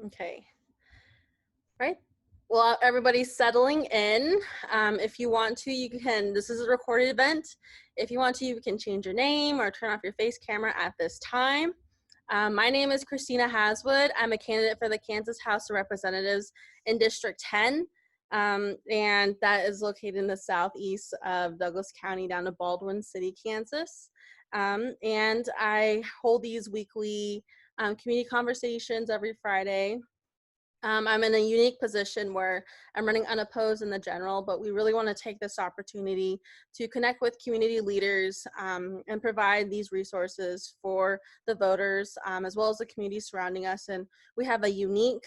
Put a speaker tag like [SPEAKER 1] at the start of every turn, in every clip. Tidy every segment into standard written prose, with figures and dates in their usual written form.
[SPEAKER 1] Okay. Right. Well, everybody's settling in. If you want to, you can, this is a recorded event. If you want to, you can change your name or turn off your face camera at this time. My name is Christina Haswood. I'm a candidate for the Kansas House of Representatives in District 10. And that is located in the southeast of Douglas County down to Baldwin City, Kansas. And I hold these weekly community conversations every Friday. I'm in a unique position where I'm running unopposed in the general, but we really want to take this opportunity to connect with community leaders and provide these resources for the voters as well as the community surrounding us. And we have a unique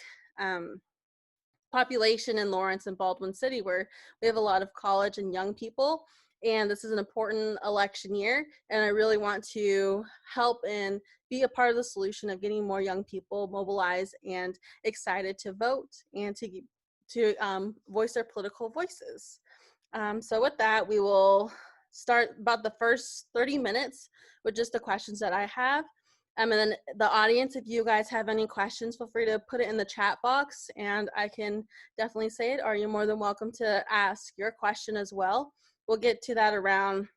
[SPEAKER 1] population in Lawrence and Baldwin City where we have a lot of college and young people. And this is an important election year. And I really want to help and be a part of the solution of getting more young people mobilized and excited to vote and to voice their political voices. So with that, we will start about the first 30 minutes with just the questions that I have. And then the audience, if you guys have any questions, feel free to put it in the chat box and I can definitely say it, or you're more than welcome to ask your question as well. We'll get to that around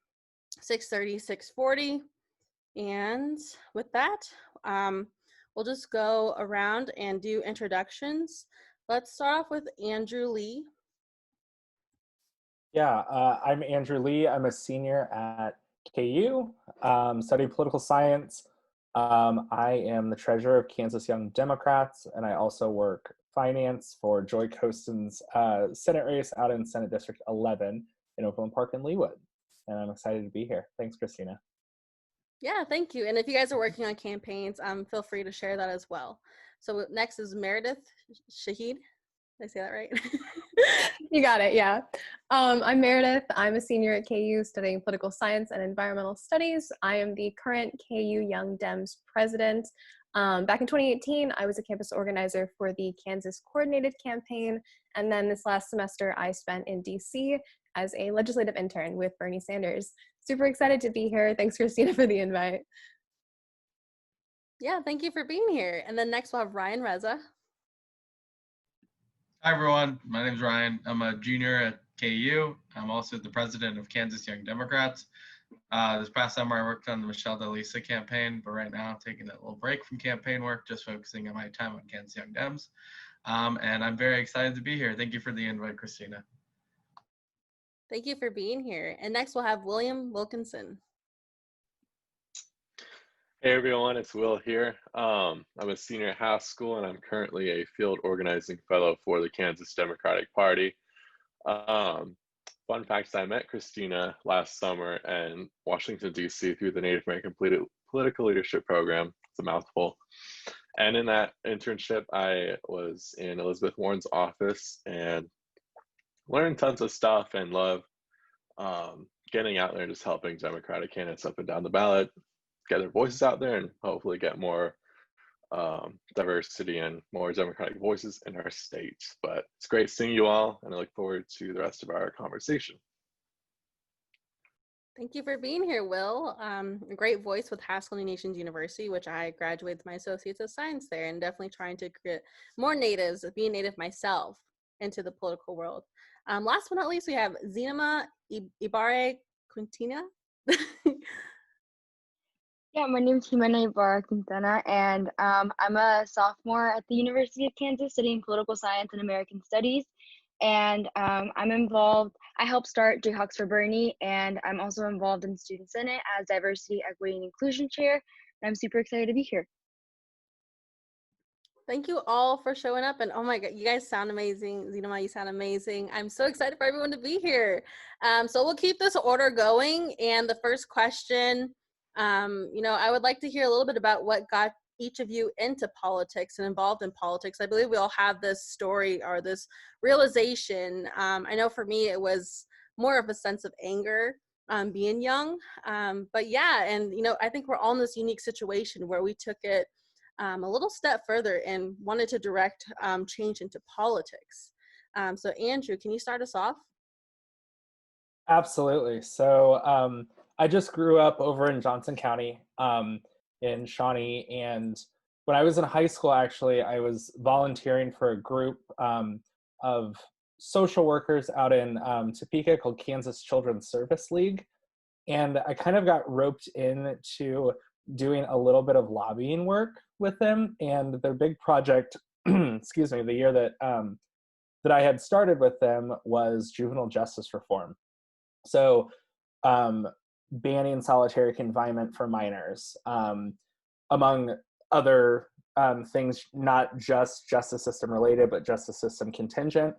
[SPEAKER 1] 6:30, 6:40. And with that, we'll just go around and do introductions. Let's start off with Andrew Lee.
[SPEAKER 2] Yeah, I'm Andrew Lee. I'm a senior at KU, study political science. I am the treasurer of Kansas Young Democrats, and I also work finance for Joy Costin's Senate race out in Senate District 11 in Overland Park and Leawood. And I'm excited to be here. Thanks, Christina.
[SPEAKER 1] Yeah, thank you. And if you guys are working on campaigns, feel free to share that as well. So next is Meredith Shahid. Did I say that right?
[SPEAKER 3] You got it, yeah. I'm Meredith. I'm a senior at KU studying political science and environmental studies. I am the current KU Young Dems president. Back in 2018, I was a campus organizer for the Kansas Coordinated Campaign. And then this last semester, I spent in DC as a legislative intern with Bernie Sanders. Super excited to be here. Thanks, Christina, for the invite.
[SPEAKER 1] Yeah, thank you for being here. And then next we'll have Ryan Reza.
[SPEAKER 4] Hi, everyone. My name is Ryan. I'm a junior at KU. I'm also the president of Kansas Young Democrats. This past summer, I worked on the Michelle DeLisa campaign, but right now I'm taking a little break from campaign work, just focusing on my time on Kansas Young Dems. And I'm very excited to be here. Thank you for the invite, Christina.
[SPEAKER 1] Thank you for being here. And next we'll have William Wilkinson.
[SPEAKER 5] Hey everyone, it's Will here. I'm a senior at Haas School and I'm currently a field organizing fellow for the Kansas Democratic Party. Fun fact, I met Christina last summer in Washington, D.C. through the Native American Political Leadership Program. It's a mouthful. And in that internship, I was in Elizabeth Warren's office and learned tons of stuff and love getting out there and just helping Democratic candidates up and down the ballot, get their voices out there and hopefully get more diversity and more Democratic voices in our state. But it's great seeing you all, and I look forward to the rest of our conversation.
[SPEAKER 1] Thank you for being here, Will. A great voice with Haskell Nations University, which I graduated with my Associates of Science there, and definitely trying to create more natives, being native myself, into the political world. Last but not least, we have Zinema Ibarre Quintina.
[SPEAKER 6] Yeah, my name is Jimena Ibarra Quintana, and I'm a sophomore at the University of Kansas studying political science and American studies. And I'm involved, I helped start Jayhawks for Bernie, and I'm also involved in Student Senate as Diversity, Equity, and Inclusion Chair. And I'm super excited to be here.
[SPEAKER 1] Thank you all for showing up. And oh my God, you guys sound amazing. Zinema, you sound amazing. I'm so excited for everyone to be here. So we'll keep this order going. And the first question, I would like to hear a little bit about what got each of you into politics and involved in politics. I believe we all have this story or this realization. I know for me, it was more of a sense of anger being young. But yeah, and I think we're all in this unique situation where we took it a little step further and wanted to direct change into politics. So Andrew, can you start us off?
[SPEAKER 2] Absolutely. So I just grew up over in Johnson County in Shawnee, and when I was in high school, actually, I was volunteering for a group of social workers out in Topeka called Kansas Children's Service League. And I kind of got roped into doing a little bit of lobbying work with them. And their big project, excuse me, the year that I had started with them was juvenile justice reform. So banning solitary confinement for minors, among other things, not just justice system related, but justice system contingent.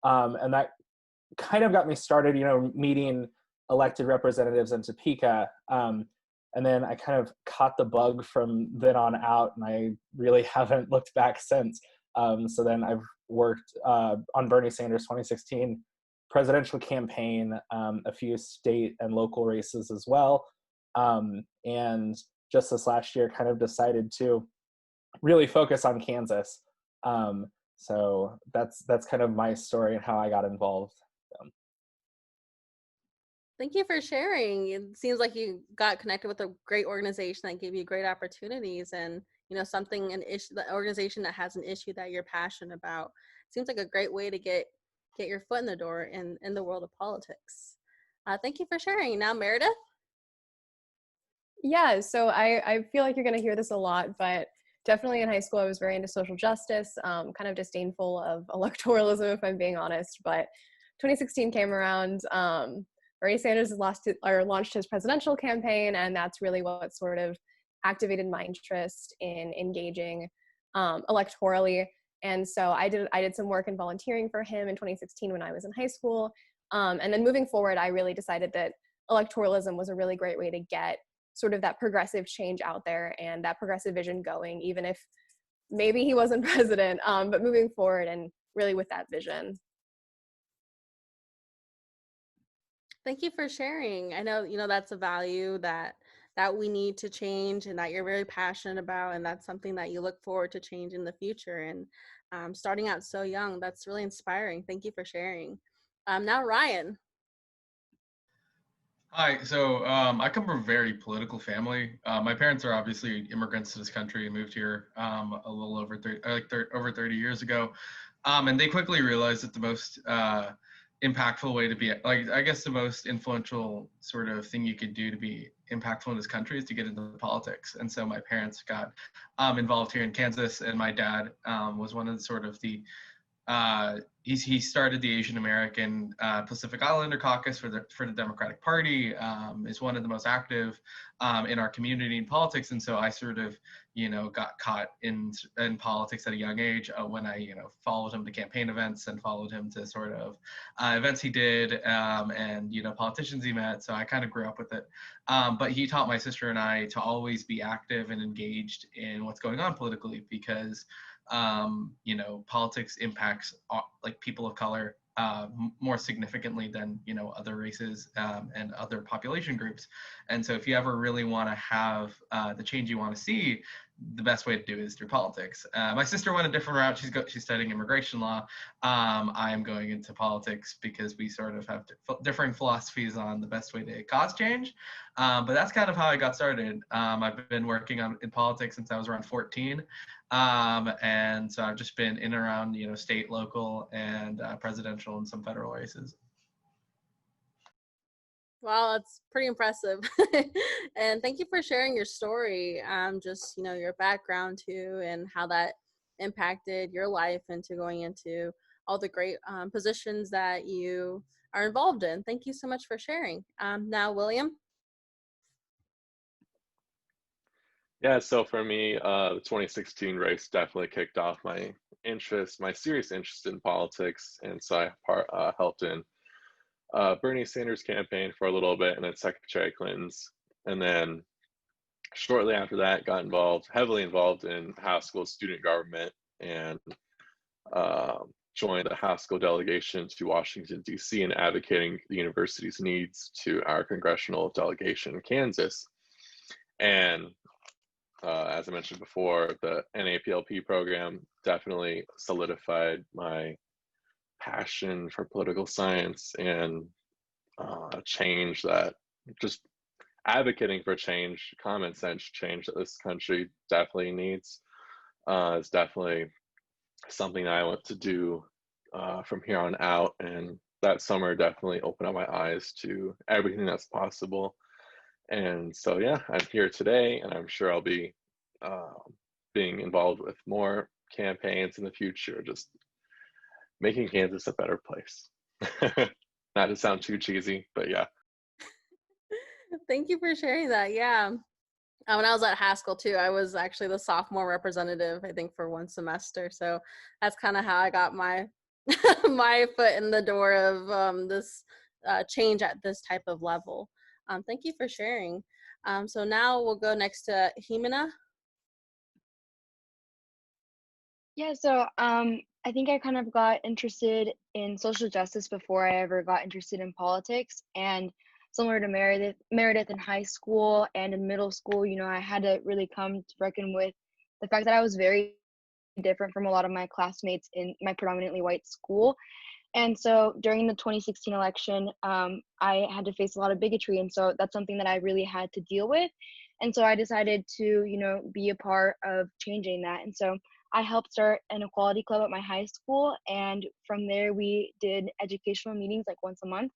[SPEAKER 2] And that kind of got me started, meeting elected representatives in Topeka. And then I kind of caught the bug from then on out, and I really haven't looked back since. So then I've worked on Bernie Sanders' 2016 presidential campaign, a few state and local races as well. And just this last year kind of decided to really focus on Kansas. So that's kind of my story and how I got involved.
[SPEAKER 1] Thank you for sharing. It seems like you got connected with a great organization that gave you great opportunities, and an issue, the organization that has an issue that you're passionate about. Seems like a great way to get your foot in the door in the world of politics. Thank you for sharing. Now, Meredith.
[SPEAKER 3] Yeah, so I feel like you're going to hear this a lot, but definitely in high school I was very into social justice, kind of disdainful of electoralism, if I'm being honest. But 2016 came around. Bernie Sanders launched his presidential campaign, and that's really what sort of activated my interest in engaging electorally. And so I did some work in volunteering for him in 2016 when I was in high school. And then moving forward, I really decided that electoralism was a really great way to get sort of that progressive change out there and that progressive vision going, even if maybe he wasn't president, but moving forward and really with that vision.
[SPEAKER 1] Thank you for sharing. I know, that's a value that we need to change and that you're very passionate about, and that's something that you look forward to change in the future. And starting out so young, that's really inspiring. Thank you for sharing. Now, Ryan.
[SPEAKER 4] Hi. So I come from a very political family. My parents are obviously immigrants to this country and moved here a little over over 30 years ago. And they quickly realized that the most impactful way to be, I guess the most influential sort of thing you could do to be impactful in this country is to get into politics. And so my parents got involved here in Kansas, and my dad was one of the sort of the he started the Asian American Pacific Islander Caucus for the Democratic Party. Is one of the most active in our community in politics, and so I sort of got caught in politics at a young age when I followed him to campaign events and followed him to sort of events he did and politicians he met. So I kind of grew up with it. But he taught my sister and I to always be active and engaged in what's going on politically, because politics impacts like people of color more significantly than other races and other population groups. And so if you ever really want to have the change you want to see, the best way to do it is through politics. My sister went a different route. She's studying immigration law. I am going into politics because we sort of have differing philosophies on the best way to cause change. But that's kind of how I got started. I've been working in politics since I was around 14. And so I've just been in and around, state, local, and presidential and some federal races.
[SPEAKER 1] Wow, that's pretty impressive. And thank you for sharing your story, just, your background too, and how that impacted your life into going into all the great positions that you are involved in. Thank you so much for sharing. Now, William.
[SPEAKER 5] Yeah, so for me, the 2016 race definitely kicked off my serious interest in politics. And so I helped in Bernie Sanders' campaign for a little bit, and then Secretary Clinton's. And then shortly after that, got heavily involved in House School student government, and joined the House School delegation to Washington, D.C., and advocating the university's needs to our congressional delegation in Kansas. And as I mentioned before, the NAPLP program definitely solidified my passion for political science and change, that just advocating for change, common sense change that this country definitely needs. is definitely something I want to do from here on out. And that summer definitely opened up my eyes to everything that's possible. And so, yeah, I'm here today, and I'm sure I'll be being involved with more campaigns in the future, just making Kansas a better place. Not to sound too cheesy, but yeah.
[SPEAKER 1] Thank you for sharing that. Yeah. When I was at Haskell too, I was actually the sophomore representative, I think, for one semester. So that's kind of how I got my my foot in the door of this change at this type of level. Thank you for sharing. So now we'll go next to Himina.
[SPEAKER 6] Yeah, so I think I kind of got interested in social justice before I ever got interested in politics. And similar to Meredith in high school and in middle school, you know, I had to really come to reckon with the fact that I was very different from a lot of my classmates in my predominantly white school. And so during the 2016 election, I had to face a lot of bigotry. And so that's something that I really had to deal with. And so I decided to, you know, be a part of changing that. And so I helped start an equality club at my high school. And from there, we did educational meetings like once a month.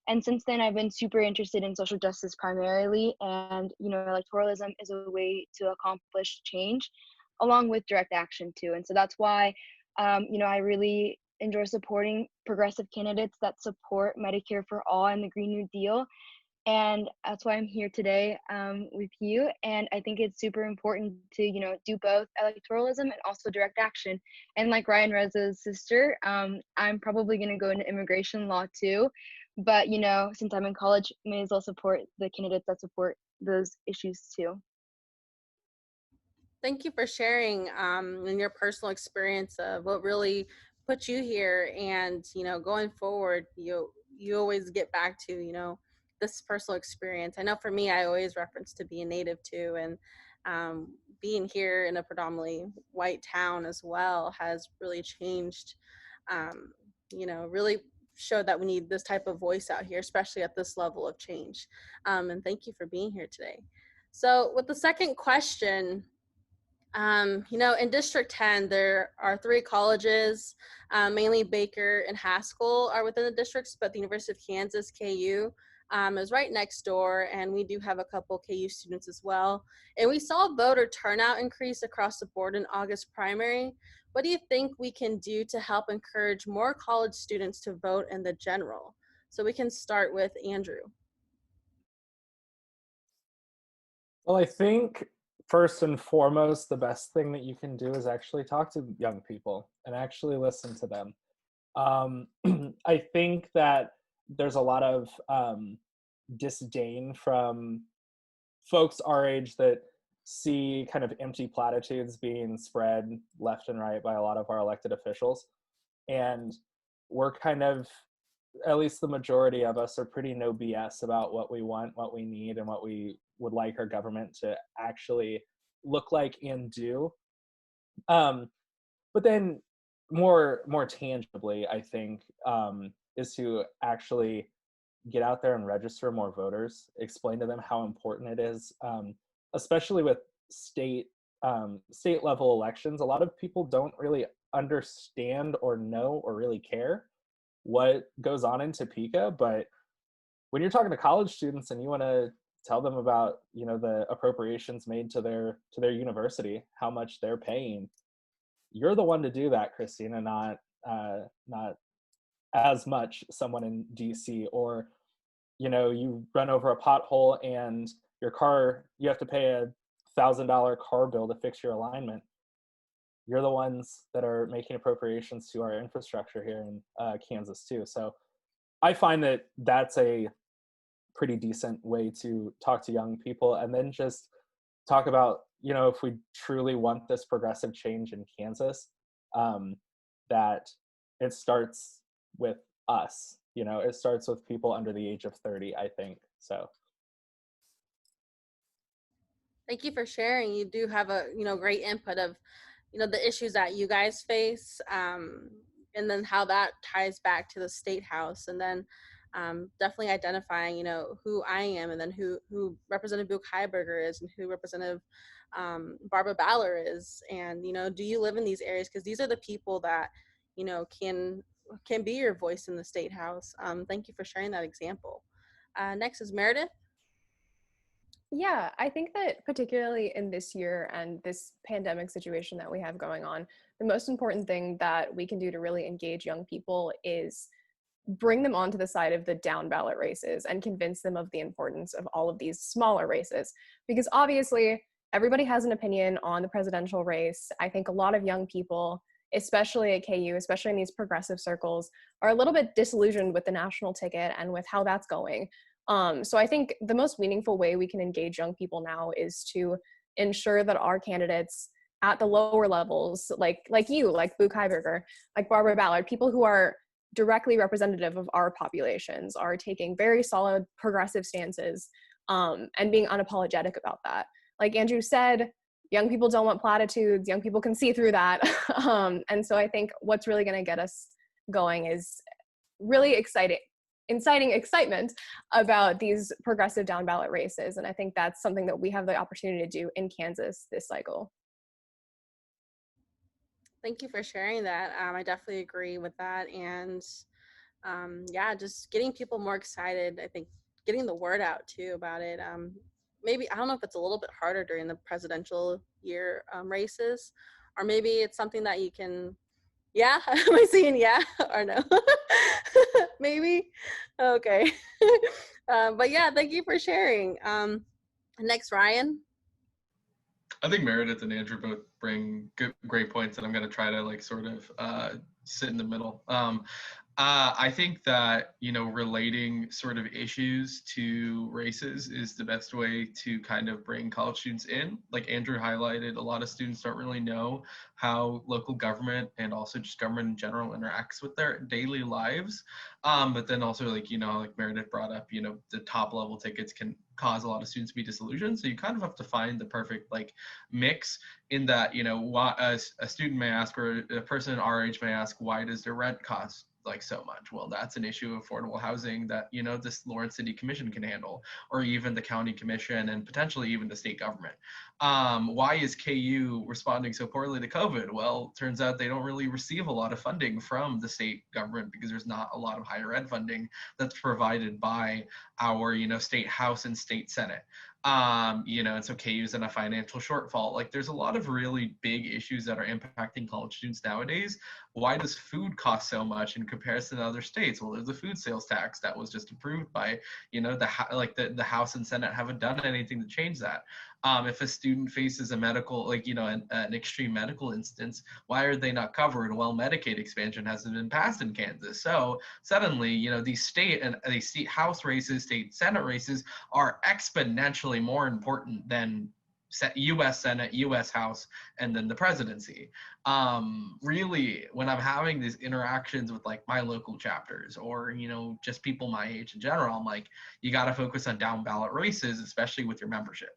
[SPEAKER 6] And since then, I've been super interested in social justice primarily. And, you know, electoralism is a way to accomplish change along with direct action too. And so that's why, you know, I really enjoy supporting progressive candidates that support Medicare for all and the Green New Deal. And that's why I'm here today with you. And I think it's super important to, you know, do both electoralism and also direct action. And like Ryan Reza's sister, I'm probably going to go into immigration law too. But, you know, since I'm in college, may as well support the candidates that support those issues too.
[SPEAKER 1] Thank you for sharing and your personal experience of what really put you here, and you know, going forward, you always get back to, you know, this personal experience. I know for me, I always reference to being native too, and being here in a predominantly white town as well has really changed. Um, you know, really showed that we need this type of voice out here, especially at this level of change. And thank you for being here today. So, with the second question. You know, in District 10, there are 3 colleges, mainly Baker and Haskell are within the districts, but the University of Kansas, KU, is right next door, and we do have a couple KU students as well. And we saw voter turnout increase across the board in August primary. What do you think we can do to help encourage more college students to vote in the general? So we can start with Andrew.
[SPEAKER 2] Well, I think first and foremost, the best thing that you can do is actually talk to young people and actually listen to them. I think that there's a lot of disdain from folks our age that see kind of empty platitudes being spread left and right by a lot of our elected officials. And we're kind of, at least the majority of us, are pretty no BS about what we want, what we need, and what we would like our government to actually look like and do. But then more tangibly, I think, is to actually get out there and register more voters, explain to them how important it is, especially with state level elections. A lot of people don't really understand or know or really care what goes on in Topeka, but when you're talking to college students and you want to tell them about, you know, the appropriations made to their university, how much they're paying, you're the one to do that, Christina, not as much someone in DC. Or, you know, you run over a pothole and your car, you have to pay $1,000 car bill to fix your alignment. You're the ones that are making appropriations to our infrastructure here in Kansas too. So I find that that's a pretty decent way to talk to young people, and then just talk about, you know, if we truly want this progressive change in Kansas, that it starts with us. You know, it starts with people under the age of 30, I think. So
[SPEAKER 1] Thank you for sharing. You do have a, you know, great input of, you know, the issues that you guys face, and then how that ties back to the state house. And then definitely identifying, who I am, and then who Representative Buchheiberger is, and who Representative Barbara Baller is, and do you live in these areas? Because these are the people that can be your voice in the state house. Thank you for sharing that example. Next is Meredith.
[SPEAKER 3] Yeah, I think that particularly in this year and this pandemic situation that we have going on, the most important thing that we can do to really engage young people is bring them onto the side of the down ballot races and convince them of the importance of all of these smaller races. Because obviously, everybody has an opinion on the presidential race. I think a lot of young people, especially at KU, especially in these progressive circles, are a little bit disillusioned with the national ticket and with how that's going. So I think the most meaningful way we can engage young people now is to ensure that our candidates at the lower levels, like you, like Buchheiberger, like Barbara Ballard, people who are directly representative of our populations, are taking very solid progressive stances, and being unapologetic about that. Like Andrew said, young people don't want platitudes. Young people can see through that. And so I think what's really going to get us going is really inciting excitement about these progressive down ballot races. And I think that's something that we have the opportunity to do in Kansas this cycle.
[SPEAKER 1] Thank you for sharing that. I definitely agree with that. And yeah, just getting people more excited. I think getting the word out too about it. Maybe, I don't know if it's a little bit harder during the presidential year races, or maybe it's something that you can, yeah, am I saying yeah or no? Maybe, okay. But yeah, thank you for sharing. Next, Ryan.
[SPEAKER 4] I think Meredith and Andrew both bring great points, and I'm going to try to like sort of sit in the middle. I think that, relating sort of issues to races is the best way to kind of bring college students in. Like Andrew highlighted, a lot of students don't really know how local government and also just government in general interacts with their daily lives. But then also like Meredith brought up, the top level tickets can cause a lot of students to be disillusioned. So you kind of have to find the perfect like mix in that, why, a student may ask, or a person in our age may ask, why does their rent cost like so much? Well, that's an issue of affordable housing that, this Lawrence City Commission can handle, or even the county commission, and potentially even the state government. Why is KU responding so poorly to COVID? Well, turns out they don't really receive a lot of funding from the state government because there's not a lot of higher ed funding that's provided by our, state house and state senate. And so KU's in a financial shortfall. Like there's a lot of really big issues that are impacting college students nowadays. Why does food cost so much in comparison to other states? Well, there's the food sales tax that was just approved by, the House and Senate haven't done anything to change that. If a student faces a medical, an extreme medical instance, why are they not covered? Well, Medicaid expansion hasn't been passed in Kansas. So suddenly, these state House races, state Senate races are exponentially more important than U.S. Senate, U.S. House, and then the presidency. Really, when I'm having these interactions with like my local chapters, or just people my age in general, I'm like, you got to focus on down ballot races, especially with your membership.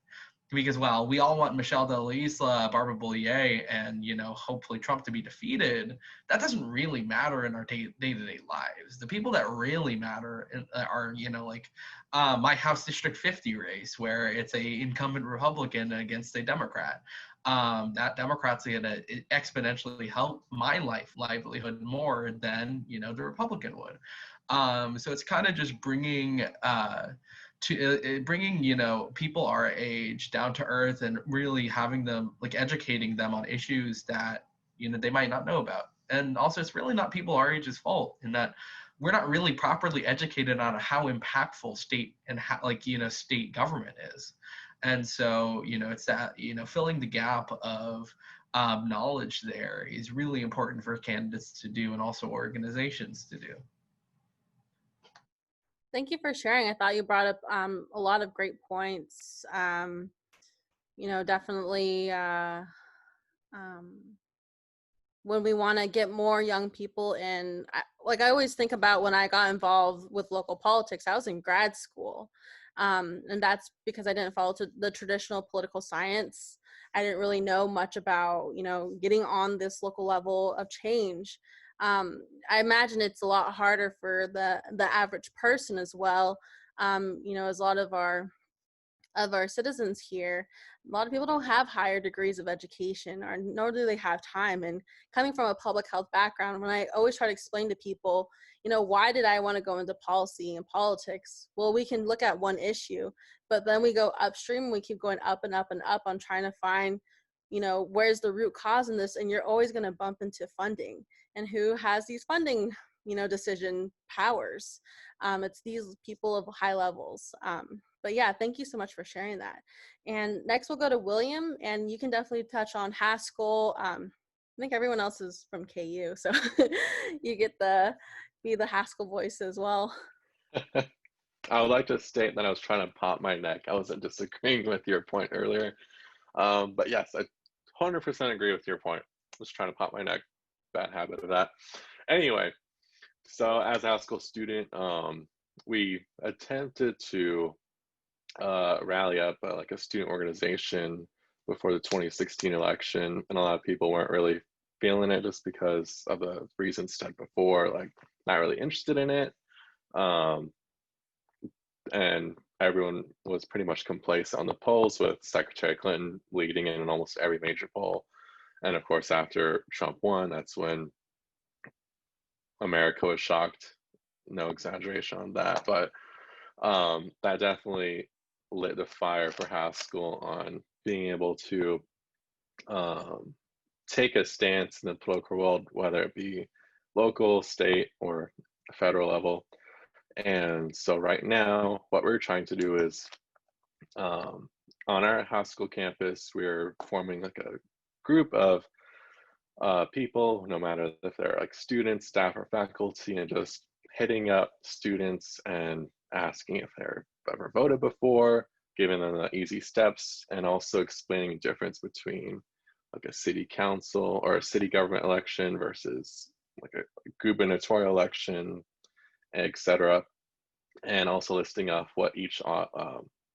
[SPEAKER 4] Because, well, we all want Michelle DeLisla, Barbara Bollier, and, hopefully Trump to be defeated. That doesn't really matter in our day-to-day lives. The people that really matter are, my House District 50 race, where it's a incumbent Republican against a Democrat. That Democrat's going to exponentially help my livelihood more than, the Republican would. So it's kind of just bringing people our age down to earth, and really having them, like, educating them on issues that they might not know about. And also, it's really not people our age's fault in that we're not really properly educated on how impactful state and state government is. And so it's that filling the gap of knowledge there is really important for candidates to do, and also organizations to do.
[SPEAKER 1] Thank you for sharing. I thought you brought up a lot of great points. Definitely when we want to get more young people in, I always think about when I got involved with local politics, I was in grad school. And that's because I didn't follow the traditional political science. I didn't really know much about, getting on this local level of change. I imagine it's a lot harder for the average person as well. As a lot of our citizens here, a lot of people don't have higher degrees of education, or nor do they have time. And coming from a public health background, when I always try to explain to people, why did I want to go into policy and politics? Well, we can look at one issue, but then we go upstream and we keep going up and up and up on trying to find, where's the root cause in this. And you're always going to bump into funding, and who has these funding, decision powers. It's these people of high levels. But yeah, thank you so much for sharing that. And next we'll go to William, and you can definitely touch on Haskell. I think everyone else is from KU, so you get be the Haskell voice as well.
[SPEAKER 5] I would like to state that I was trying to pop my neck. I wasn't disagreeing with your point earlier. But yes, I 100% agree with your point. I was trying to pop my neck. Bad habit of that. Anyway, so as a Haskell student, we attempted to rally up like a student organization before the 2016 election, and a lot of people weren't really feeling it just because of the reasons said before, like not really interested in it. And everyone was pretty much complacent on the polls, with Secretary Clinton leading in almost every major poll. And of course, after Trump won, that's when America was shocked. No exaggeration on that, but that definitely lit the fire for Haskell on being able to take a stance in the political world, whether it be local, state, or federal level. And so right now, what we're trying to do is on our Haskell campus, we're forming like a group of people, no matter if they're like students, staff, or faculty, and just hitting up students and asking if they've ever voted before, giving them the easy steps, and also explaining the difference between like a city council or a city government election versus like a gubernatorial election, etc. And also listing off what each not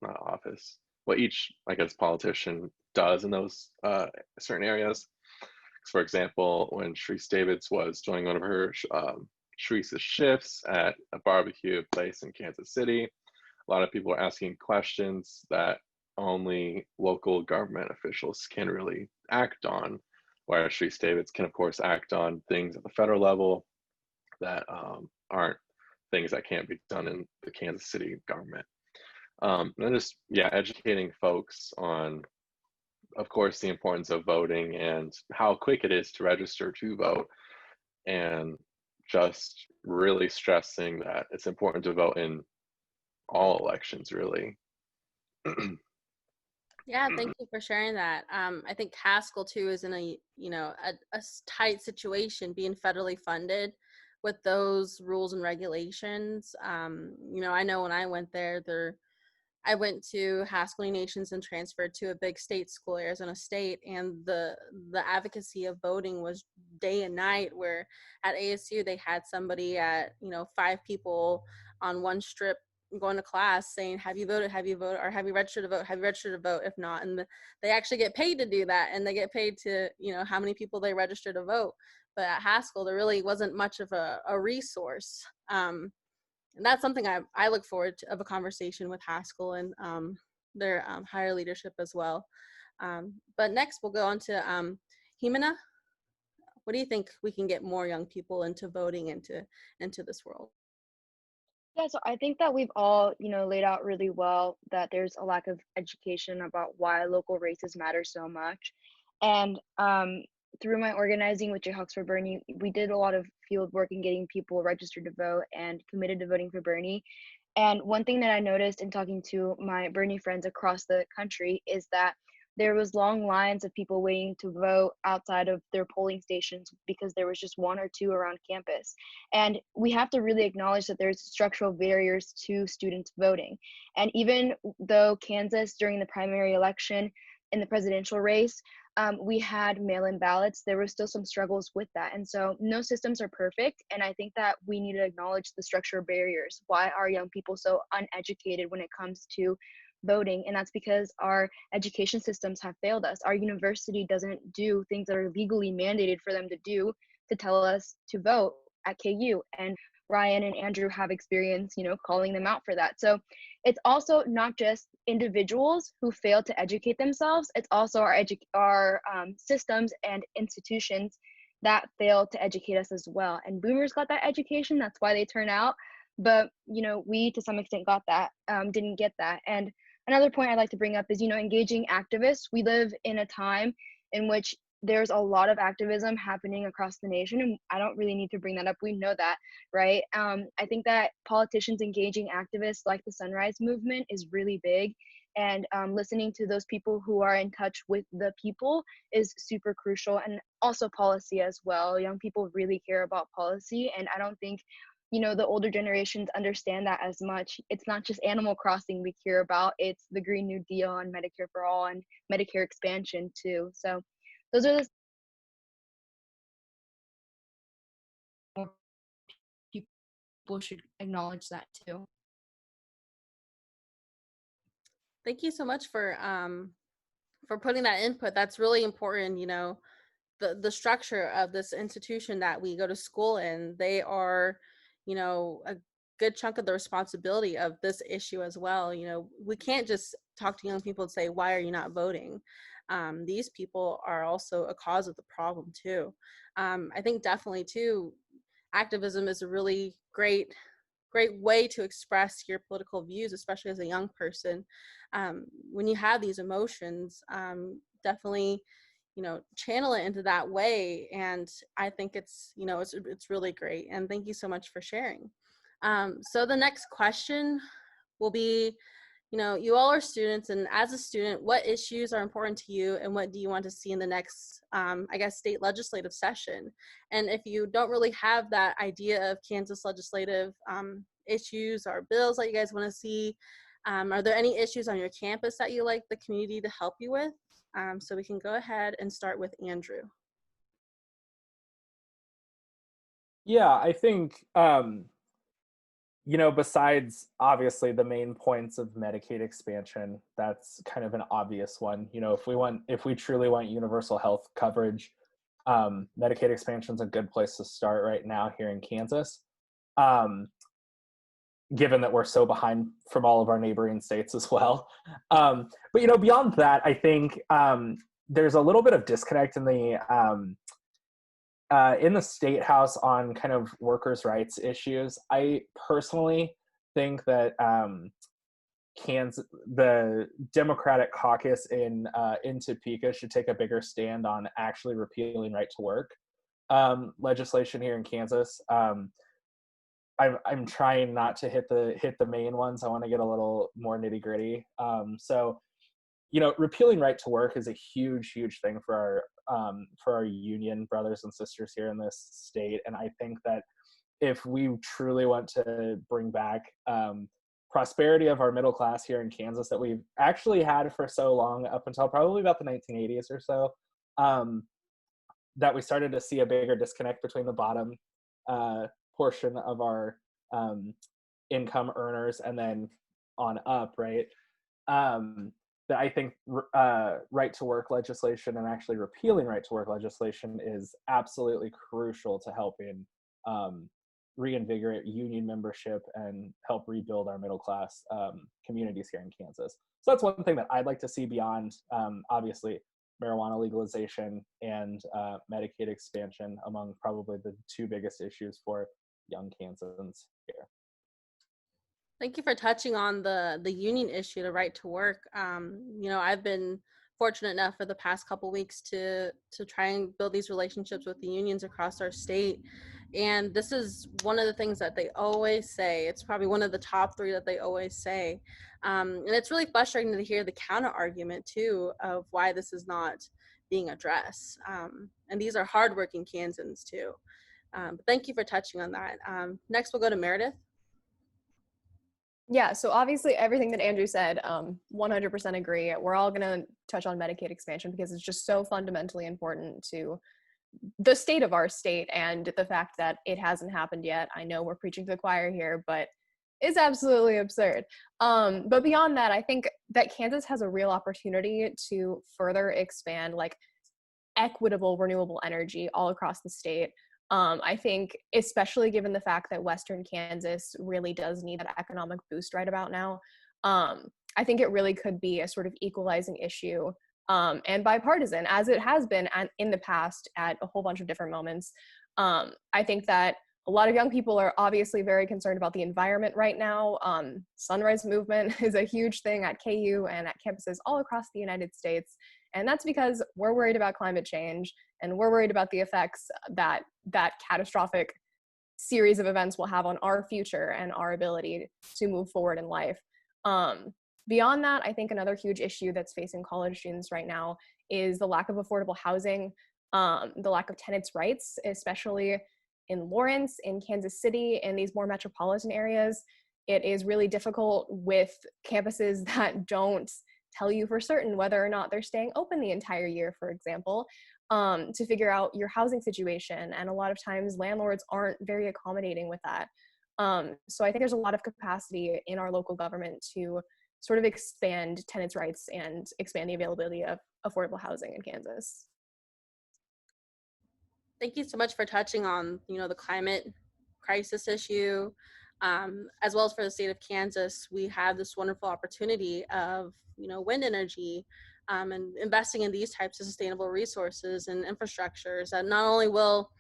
[SPEAKER 5] office, what each, I guess, politician does in those certain areas. For example, when Sharice Davids was doing one of her Sharice's shifts at a barbecue place in Kansas City, a lot of people are asking questions that only local government officials can really act on, whereas Sharice Davids can, of course, act on things at the federal level that aren't things that can't be done in the Kansas City government. And just, yeah, educating folks on, of course, the importance of voting and how quick it is to register to vote, and just really stressing that it's important to vote in all elections, really.
[SPEAKER 1] Yeah, thank you for sharing that. I think Haskell too is in a tight situation, being federally funded with those rules and regulations. I know when I went there, I went to Haskell Nations and transferred to a big state school, Arizona State, and the advocacy of voting was day and night. Where at ASU they had somebody at 5 people on one strip going to class saying, have you voted, or have you registered to vote, have you registered to vote? If not, and they actually get paid to do that, and they get paid to how many people they register to vote. But at Haskell there really wasn't much of a resource. And that's something I look forward to, of a conversation with Haskell and their higher leadership as well. But next we'll go on to Jimena. What do you think we can get more young people into voting into this world?
[SPEAKER 6] Yeah, so I think that we've all, laid out really well that there's a lack of education about why local races matter so much. And through my organizing with Jayhawks for Bernie, we did a lot of field work in getting people registered to vote and committed to voting for Bernie. And one thing that I noticed in talking to my Bernie friends across the country is that there was long lines of people waiting to vote outside of their polling stations because there was just 1 or 2 around campus. And we have to really acknowledge that there's structural barriers to students voting. And even though Kansas, during the primary election in the presidential race, we had mail-in ballots, there were still some struggles with that. And so no systems are perfect. And I think that we need to acknowledge the structural barriers. Why are young people so uneducated when it comes to voting? And that's because our education systems have failed us. Our university doesn't do things that are legally mandated for them to do. to tell us to vote at KU. And Ryan and Andrew have experience, calling them out for that. So it's also not just individuals who fail to educate themselves, it's also our systems and institutions that fail to educate us as well. And boomers got that education, that's why they turn out. But, we to some extent got that, didn't get that. And another point I'd like to bring up is, engaging activists. We live in a time in which there's a lot of activism happening across the nation, and I don't really need to bring that up. We know that, right? I think that politicians engaging activists like the Sunrise Movement is really big, and listening to those people who are in touch with the people is super crucial, and also policy as well. Young people really care about policy, and I don't think the older generations understand that as much. It's not just Animal Crossing we care about, it's the Green New Deal and Medicare for All and Medicare expansion too. So those are the people should acknowledge that too.
[SPEAKER 1] Thank you so much for putting that input. That's really important. The structure of this institution that we go to school in, they are, a good chunk of the responsibility of this issue as well. We can't just talk to young people and say, why are you not voting? These people are also a cause of the problem too. I think definitely too, activism is a really great way to express your political views, especially as a young person. When you have these emotions, definitely, channel it into that way. And I think it's really great. And thank you so much for sharing. So the next question will be, you all are students, and as a student, what issues are important to you and what do you want to see in the next, state legislative session? And if you don't really have that idea of Kansas legislative issues or bills that you guys want to see, are there any issues on your campus that you like the community to help you with? So we can go ahead and start with Andrew.
[SPEAKER 2] Yeah, I think, besides obviously the main points of Medicaid expansion, that's kind of an obvious one. If we truly want universal health coverage, Medicaid expansion is a good place to start right now here in Kansas, given that we're so behind from all of our neighboring states as well. But beyond that, I think there's a little bit of disconnect in the state house on kind of workers' rights issues. I personally think that the Democratic caucus in Topeka should take a bigger stand on actually repealing right to work legislation here in Kansas. I'm trying not to hit the main ones. I want to get a little more nitty gritty. So repealing right to work is a huge thing for our union brothers and sisters here in this state. And I think that if we truly want to bring back prosperity of our middle class here in Kansas that we've actually had for so long, up until probably about the 1980s or so, that we started to see a bigger disconnect between the bottom portion of our income earners and then on up, right? That I think right to work legislation and actually repealing right to work legislation is absolutely crucial to helping reinvigorate union membership and help rebuild our middle class communities here in Kansas. So that's one thing that I'd like to see beyond, obviously, marijuana legalization and Medicaid expansion among probably the two biggest issues for young Kansans here.
[SPEAKER 1] Thank you for touching on the union issue, the right to work. I've been fortunate enough for the past couple weeks to try and build these relationships with the unions across our state. And this is one of the things that they always say. It's probably one of the top three that they always say. And it's really frustrating to hear the counter argument too of why this is not being addressed. And these are hardworking Kansans too. But thank you for touching on that. Next, we'll go to Meredith.
[SPEAKER 3] Yeah, so obviously everything that Andrew said, 100% agree. We're all going to touch on Medicaid expansion because it's just so fundamentally important to the state of our state and the fact that it hasn't happened yet. I know we're preaching to the choir here, but it's absolutely absurd. But beyond that, I think that Kansas has a real opportunity to further expand like equitable renewable energy all across the state. I think, especially given the fact that Western Kansas really does need that economic boost right about now, I think it really could be a sort of equalizing issue, and bipartisan, as it has been in the past at a whole bunch of different moments. I think that a lot of young people are obviously very concerned about the environment right now. Sunrise Movement is a huge thing at KU and at campuses all across the United States. And that's because we're worried about climate change, and we're worried about the effects that that catastrophic series of events will have on our future and our ability to move forward in life. Beyond that, I think another huge issue that's facing college students right now is the lack of affordable housing, the lack of tenants' rights, especially in Lawrence, in Kansas City, in these more metropolitan areas. It is really difficult with campuses that don't tell you for certain whether or not they're staying open the entire year, for example, to figure out your housing situation. And a lot of times landlords aren't very accommodating with that. So I think there's a lot of capacity in our local government to sort of expand tenants' rights and expand the availability of affordable housing in Kansas.
[SPEAKER 1] Thank you so much for touching on, the climate crisis issue, as well as for the state of Kansas. We have this wonderful opportunity of, wind energy, and investing in these types of sustainable resources and infrastructures that not only will,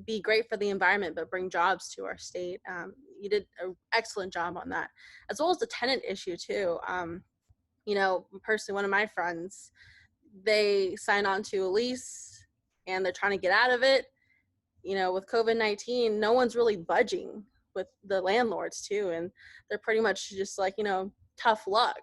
[SPEAKER 1] be great for the environment, but bring jobs to our state. You did an excellent job on that, as well as the tenant issue too. Personally, one of my friends, they signed on to a lease and they're trying to get out of it. With COVID-19, no one's really budging with the landlords too. And they're pretty much just like, tough luck.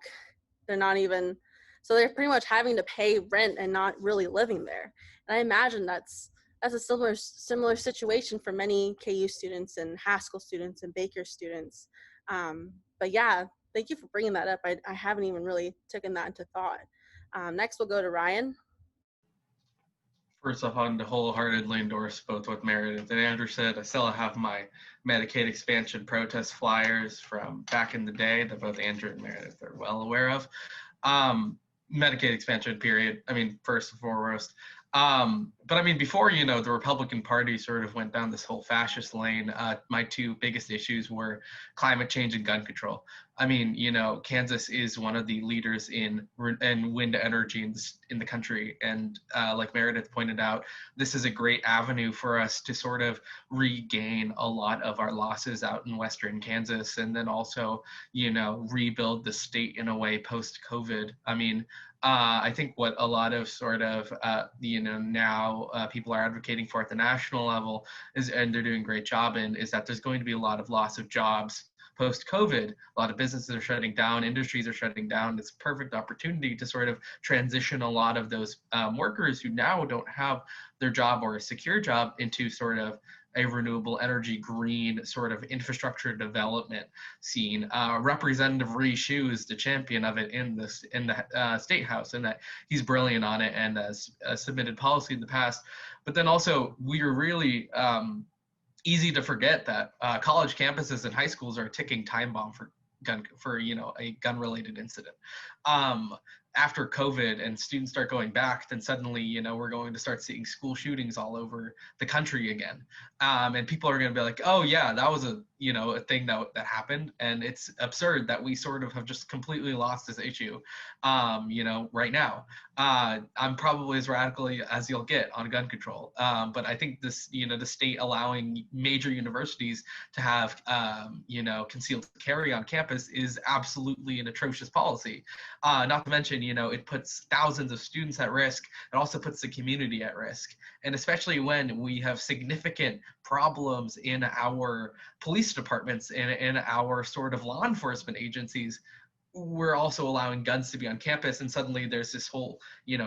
[SPEAKER 1] They're not even, so they're pretty much having to pay rent and not really living there. And I imagine that's a similar situation for many KU students and Haskell students and Baker students. But yeah, thank you for bringing that up. I haven't even really taken that into thought. Next, we'll go to Ryan.
[SPEAKER 4] First off, I want to wholeheartedly endorse both what Meredith and Andrew said. I still have my Medicaid expansion protest flyers from back in the day that both Andrew and Meredith are well aware of. Medicaid expansion, period. First and foremost. But before, the Republican Party sort of went down this whole fascist lane, my two biggest issues were climate change and gun control. Kansas is one of the leaders in wind energy in the country. And like Meredith pointed out, this is a great avenue for us to sort of regain a lot of our losses out in Western Kansas, and then also, rebuild the state in a way post-COVID. I think what a lot of sort of, now people are advocating for at the national level and they're doing a great job in, is that there's going to be a lot of loss of jobs post-COVID. A lot of businesses are shutting down, industries are shutting down. It's a perfect opportunity to sort of transition a lot of those workers who now don't have their job or a secure job into sort of a renewable energy, green sort of infrastructure development scene. Representative Rhee Shue is the champion of it in the State House, and that he's brilliant on it and has submitted policy in the past. But then also, we're really easy to forget that college campuses and high schools are a ticking time bomb for a gun-related incident. After COVID and students start going back, then suddenly, we're going to start seeing school shootings all over the country again. And people are going to be like, oh yeah, that was a thing that happened. And it's absurd that we sort of have just completely lost this issue, right now. I'm probably as radically as you'll get on gun control. But I think this, the state allowing major universities to have, concealed carry on campus is absolutely an atrocious policy. Not to mention, it puts thousands of students at risk. It also puts the community at risk. And especially when we have significant problems in our police departments and in our sort of law enforcement agencies, we're also allowing guns to be on campus, and suddenly there's this whole,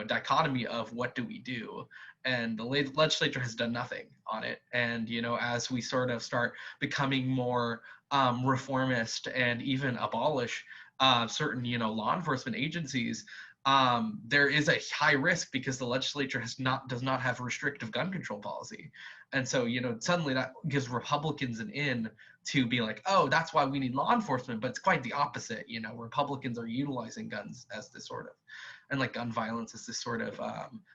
[SPEAKER 4] dichotomy of what do we do? And the legislature has done nothing on it. And, as we sort of start becoming more reformist and even abolish certain, law enforcement agencies, there is a high risk because the legislature does not have a restrictive gun control policy. And so, suddenly that gives Republicans an in to be like, oh, that's why we need law enforcement. But it's quite the opposite. Republicans are utilizing guns as this sort and like gun violence is this sort of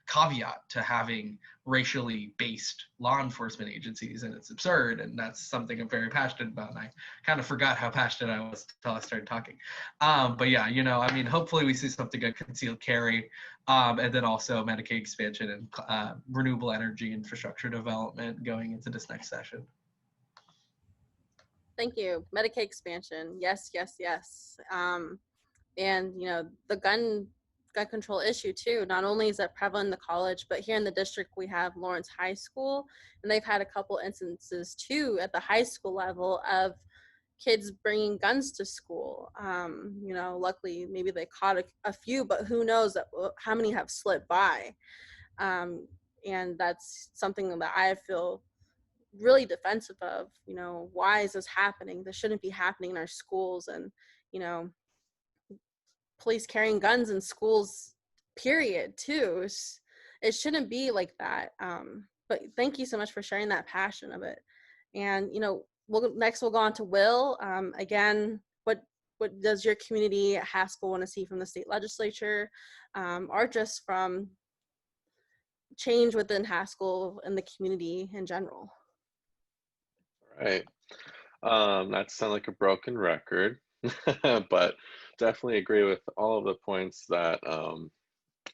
[SPEAKER 4] caveat to having racially based law enforcement agencies, and it's absurd, and that's something I'm very passionate about, and I kind of forgot how passionate I was until I started talking. But yeah, you know, I mean, hopefully we see something on concealed carry, and then also Medicaid expansion and renewable energy infrastructure development going into this next session.
[SPEAKER 1] Thank you. Medicaid expansion. Yes, yes, yes. And you know, the gun control issue too. Not only is that prevalent in the college, but here in the district we have Lawrence High School, and they've had a couple instances too at the high school level of kids bringing guns to school. You know, luckily maybe they caught a few, but who knows how many have slipped by. And that's something that I feel really defensive of. You know, why is this happening? This shouldn't be happening in our schools. And you know, police carrying guns in schools, period, too. It shouldn't be like that. But thank you so much for sharing that passion of it. And you know, we'll go on to Will. Again, what does your community at Haskell want to see from the state legislature, or just from change within Haskell and the community in general?
[SPEAKER 5] Right. Not to sound like a broken record, but definitely agree with all of the points that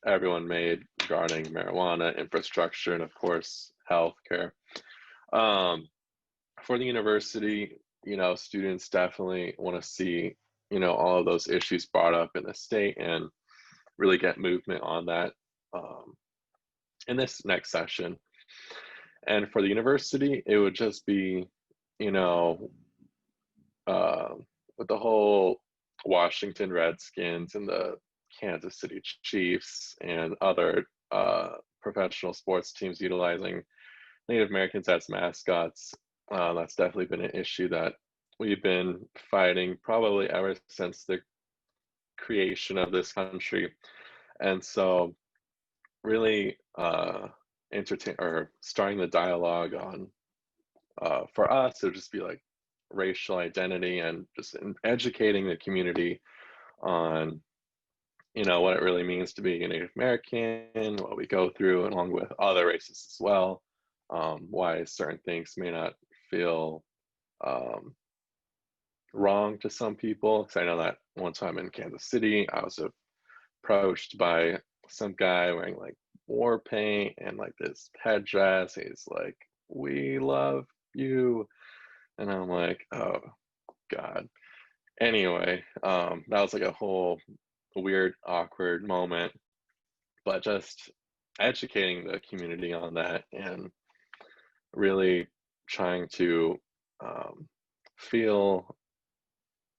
[SPEAKER 5] everyone made regarding marijuana, infrastructure, and of course, healthcare. For the university, you know, students definitely want to see, you know, all of those issues brought up in the state and really get movement on that in this next session. And for the university, it would just be, you know, with the whole Washington Redskins and the Kansas City Chiefs and other professional sports teams utilizing Native Americans as mascots, that's definitely been an issue that we've been fighting probably ever since the creation of this country. And so really starting the dialogue on, for us, it would just be like racial identity and just educating the community on, you know, what it really means to be a Native American, what we go through, along with other races as well, why certain things may not feel wrong to some people. Because I know that one time in Kansas City, I was approached by some guy wearing like war paint and like this headdress. He's like, "We love you," and I'm like, "Oh God." Anyway, that was like a whole weird, awkward moment, but just educating the community on that and really trying to feel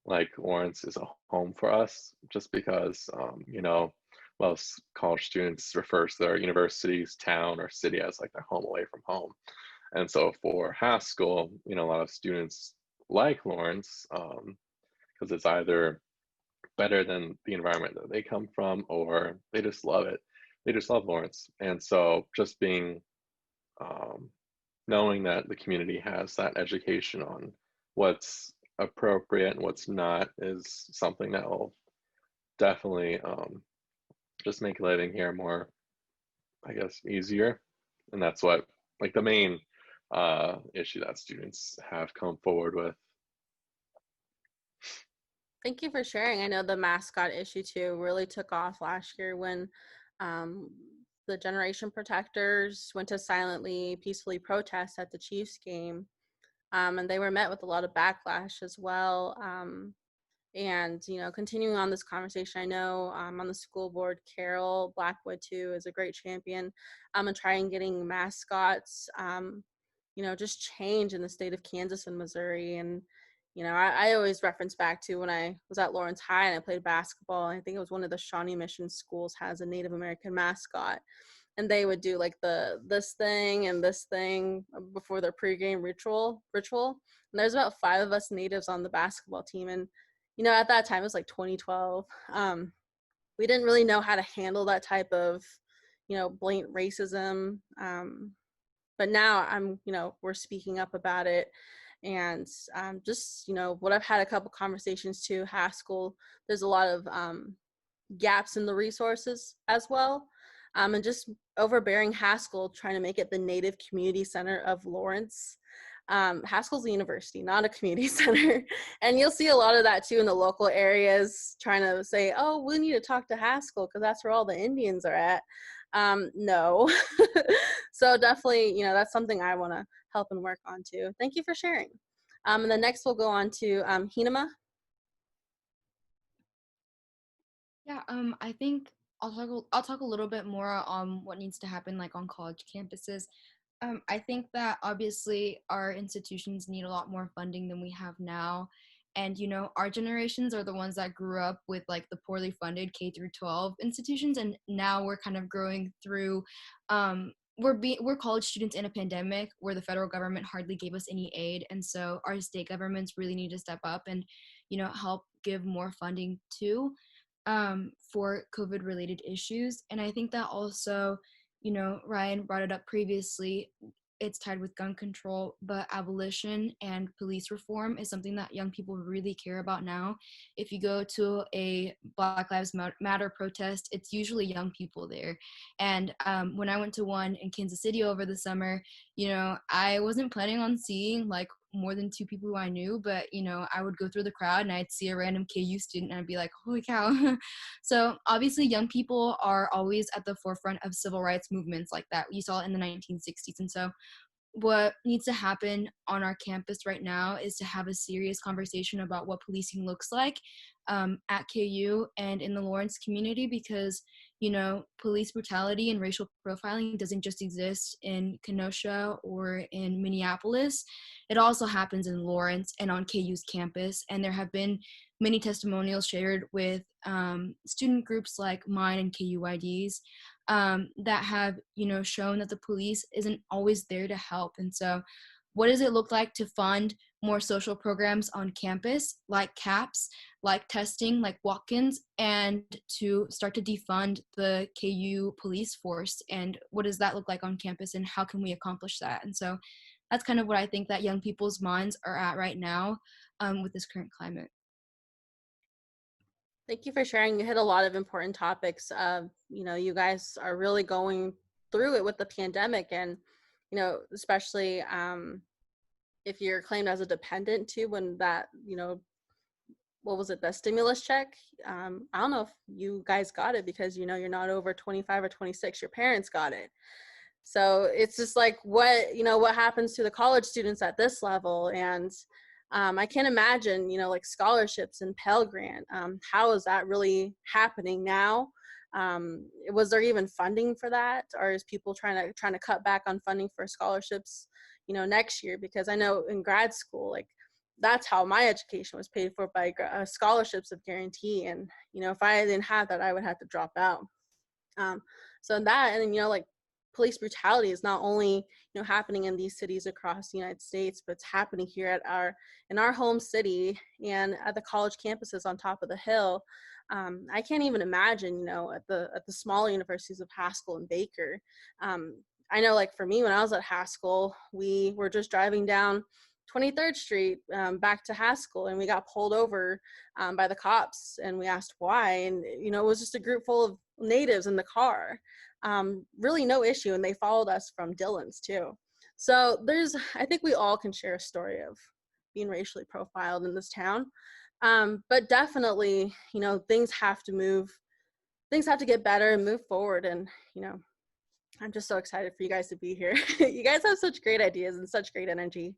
[SPEAKER 5] like Lawrence is a home for us, just because, you know, most college students refer to their universities, town, or city as like their home away from home. And so for Haskell, you know, a lot of students like Lawrence because it's either better than the environment that they come from, or they just love it. They just love Lawrence. And so just being, knowing that the community has that education on what's appropriate and what's not is something that will definitely just make living here more, I guess, easier. And that's what, like, the main issue that students have come forward with.
[SPEAKER 1] Thank you for sharing. I know the mascot issue too really took off last year when the Generation Protectors went to silently, peacefully protest at the Chiefs game. And they were met with a lot of backlash as well. And, you know, continuing on this conversation, I know on the school board, Carol Blackwood too is a great champion. And trying getting mascots, you know, just change in the state of Kansas and Missouri. And, you know, I always reference back to when I was at Lawrence High and I played basketball. I think it was one of the Shawnee Mission schools has a Native American mascot. And they would do like this thing and this thing before their pregame ritual. And there's about 5 of us natives on the basketball team. And, you know, at that time, it was like 2012. We didn't really know how to handle that type of, you know, blatant racism. But now you know, we're speaking up about it. And just, you know, what I've had a couple conversations too, Haskell, there's a lot of gaps in the resources as well. And just overbearing Haskell, trying to make it the Native Community Center of Lawrence. Haskell's a university, not a community center. And you'll see a lot of that too in the local areas, trying to say, oh, we need to talk to Haskell because that's where all the Indians are at. No. So definitely, you know, that's something I want to help and work on too. Thank you for sharing. And then next we'll go on to Hinema.
[SPEAKER 7] Yeah, I think I'll talk a little bit more on what needs to happen like on college campuses. I think that obviously our institutions need a lot more funding than we have now. And you know, our generations are the ones that grew up with like the poorly funded K through 12 institutions, and now we're kind of growing through we're college students in a pandemic where the federal government hardly gave us any aid, and so our state governments really need to step up and, you know, help give more funding too, for COVID related issues. And I think that also, you know, Ryan brought it up previously, it's tied with gun control, but abolition and police reform is something that young people really care about now. If you go to a Black Lives Matter protest, it's usually young people there. And when I went to one in Kansas City over the summer, you know, I wasn't planning on seeing like more than 2 people who I knew, but you know, I would go through the crowd and I'd see a random KU student and I'd be like, holy cow. So obviously young people are always at the forefront of civil rights movements like that. You saw it in the 1960s. And so what needs to happen on our campus right now is to have a serious conversation about what policing looks like at KU and in the Lawrence community, because, you know, police brutality and racial profiling doesn't just exist in Kenosha or in Minneapolis. It also happens in Lawrence and on KU's campus. And there have been many testimonials shared with student groups like mine and KUIDs that have, you know, shown that the police isn't always there to help. And so what does it look like to fund more social programs on campus, like CAPS, like testing, like walk-ins, and to start to defund the KU police force? And what does that look like on campus, and how can we accomplish that? And so that's kind of what I think that young people's minds are at right now with this current climate.
[SPEAKER 1] Thank you for sharing. You hit a lot of important topics. You know, you guys are really going through it with the pandemic, and, you know, especially if you're claimed as a dependent too, when that, you know, what was it, the stimulus check? I don't know if you guys got it because, you know, you're not over 25 or 26, your parents got it. So it's just like, what, you know, what happens to the college students at this level? And I can't imagine, you know, like scholarships and Pell Grant. How is that really happening now? Was there even funding for that, or is people trying to cut back on funding for scholarships, you know, next year? Because I know in grad school, like that's how my education was paid for, by scholarships of guarantee. And, you know, if I didn't have that, I would have to drop out. So that, and then, you know, like police brutality is not only, you know, happening in these cities across the United States, but it's happening here in our home city and at the college campuses on top of the hill. I can't even imagine, you know, at the smaller universities of Haskell and Baker. I know, like for me, when I was at Haskell, we were just driving down 23rd Street back to Haskell, and we got pulled over by the cops, and we asked why, and, you know, it was just a group full of natives in the car. Really no issue, and they followed us from Dillon's too. So I think we all can share a story of being racially profiled in this town. But definitely, you know, things have to get better and move forward. And, you know, I'm just so excited for you guys to be here. You guys have such great ideas and such great energy.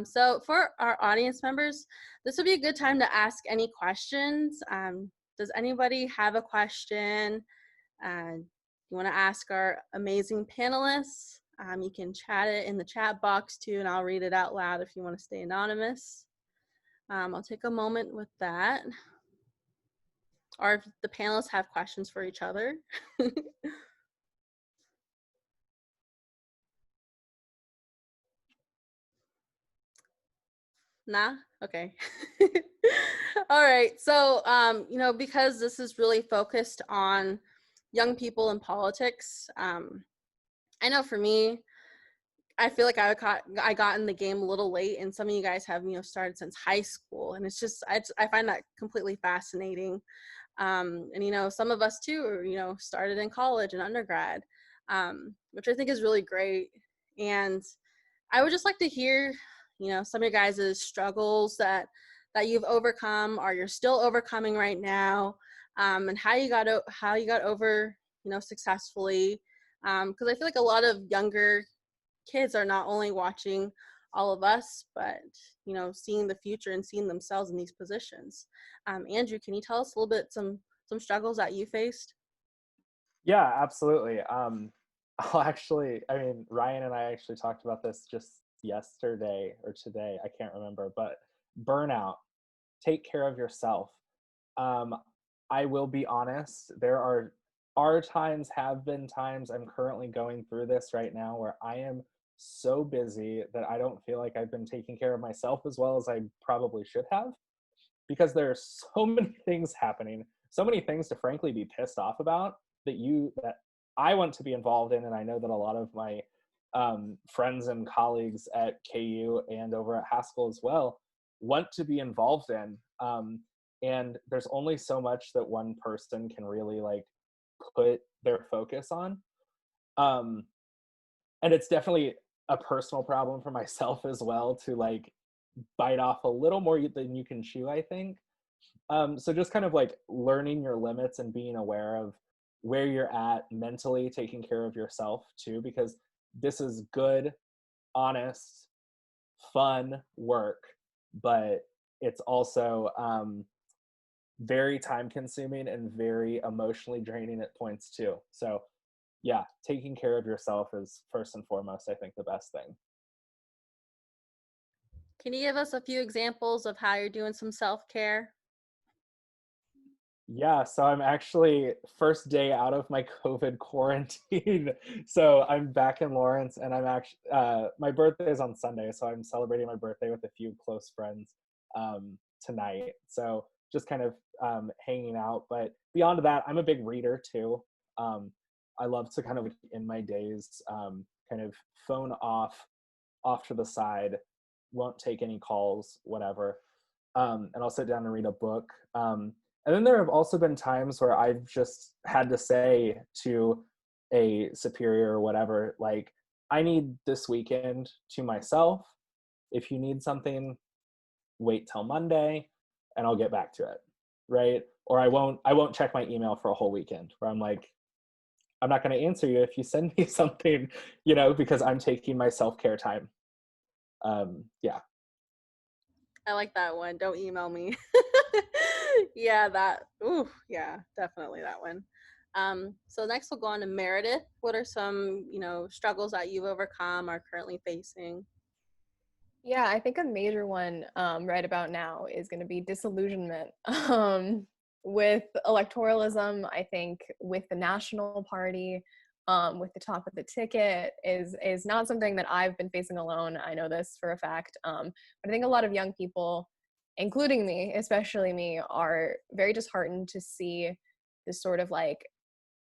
[SPEAKER 1] So for our audience members, this would be a good time to ask any questions. Does anybody have a question you want to ask our amazing panelists? You can chat it in the chat box too, and I'll read it out loud if you want to stay anonymous. I'll take a moment with that. Or if the panelists have questions for each other. Nah? Okay. All right. So, you know, because this is really focused on young people in politics, I know for me, I feel like I got in the game a little late, and some of you guys have, you know, started since high school, and it's just, I find that completely fascinating. And, you know, some of us too, you know, started in college and undergrad, which I think is really great. And I would just like to hear, you know, some of your guys' struggles that you've overcome or you're still overcoming right now, and how you got over, you know, successfully. Because I feel like a lot of younger kids are not only watching all of us, but, you know, seeing the future and seeing themselves in these positions. Andrew, can you tell us a little bit some struggles that you faced?
[SPEAKER 2] Yeah, absolutely. I mean, Ryan and I actually talked about this just yesterday or today. I can't remember, but burnout, take care of yourself. Um, I will be honest, there are times, have been times, I'm currently going through this right now where I am so busy that I don't feel like I've been taking care of myself as well as I probably should have, because there are so many things happening, so many things to frankly be pissed off about that I want to be involved in, and I know that a lot of my friends and colleagues at KU and over at Haskell as well want to be involved in. And there's only so much that one person can really like put their focus on. Um, and it's definitely a personal problem for myself as well to like bite off a little more than you can chew, I think. So just kind of like learning your limits and being aware of where you're at mentally, taking care of yourself too, because this is good, honest, fun work, but it's also very time consuming and very emotionally draining at points too. So yeah, taking care of yourself is first and foremost, I think, the best thing.
[SPEAKER 1] Can you give us a few examples of how you're doing some self-care?
[SPEAKER 2] Yeah, so I'm actually first day out of my COVID quarantine. So I'm back in Lawrence, and I'm actually my birthday is on Sunday, so I'm celebrating my birthday with a few close friends tonight. So just kind of hanging out. But beyond that, I'm a big reader too. I love to kind of in my days kind of phone off to the side, won't take any calls, whatever. And I'll sit down and read a book. And then there have also been times where I've just had to say to a superior or whatever, like, I need this weekend to myself. If you need something, wait till Monday and I'll get back to it. Right. Or I won't check my email for a whole weekend, where I'm like, I'm not going to answer you if you send me something, you know, because I'm taking my self-care time. Yeah.
[SPEAKER 1] I like that one. Don't email me. Yeah, yeah, definitely that one. So next we'll go on to Meredith. What are some, you know, struggles that you've overcome or currently facing?
[SPEAKER 3] Yeah, I think a major one right about now is going to be disillusionment with electoralism. I think with the National Party, with the top of the ticket is not something that I've been facing alone. I know this for a fact. But I think a lot of young people, including me, especially me, are very disheartened to see this sort of like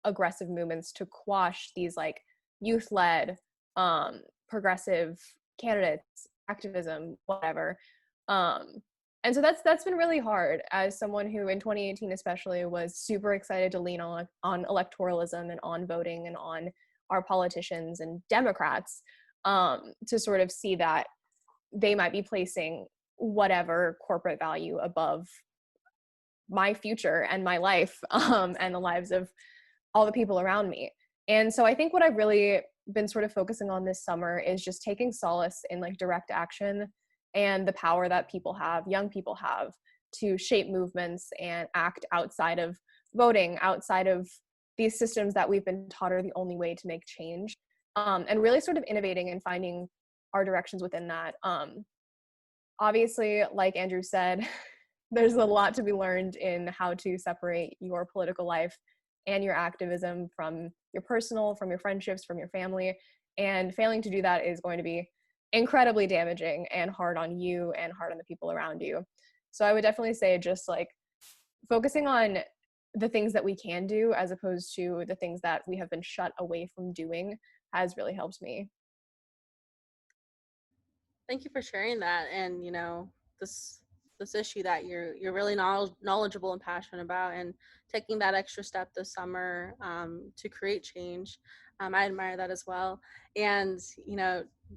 [SPEAKER 3] aggressive movements to quash these like youth-led progressive candidates, activism, whatever. um and so that's been really hard as someone who in 2018 especially was super excited to lean on electoralism and on voting and on our politicians and Democrats, to sort of see that they might be placing whatever corporate value above my future and my life, and the lives of all the people around me. And so I think what I've really been sort of focusing on this summer is just taking solace in like direct action and the power that young people have to shape movements and act outside of voting, outside of these systems that we've been taught are the only way to make change, and really sort of innovating and finding our directions within that. Obviously, like Andrew said, there's a lot to be learned in how to separate your political life and your activism from your personal, from your friendships, from your family. And failing to do that is going to be incredibly damaging and hard on you and hard on the people around you. So I would definitely say just like focusing on the things that we can do as opposed to the things that we have been shut away from doing has really helped me.
[SPEAKER 1] Thank you for sharing that. And, you know, this this issue that you're really knowledgeable and passionate about, and taking that extra step this summer to create change. I admire that as well. And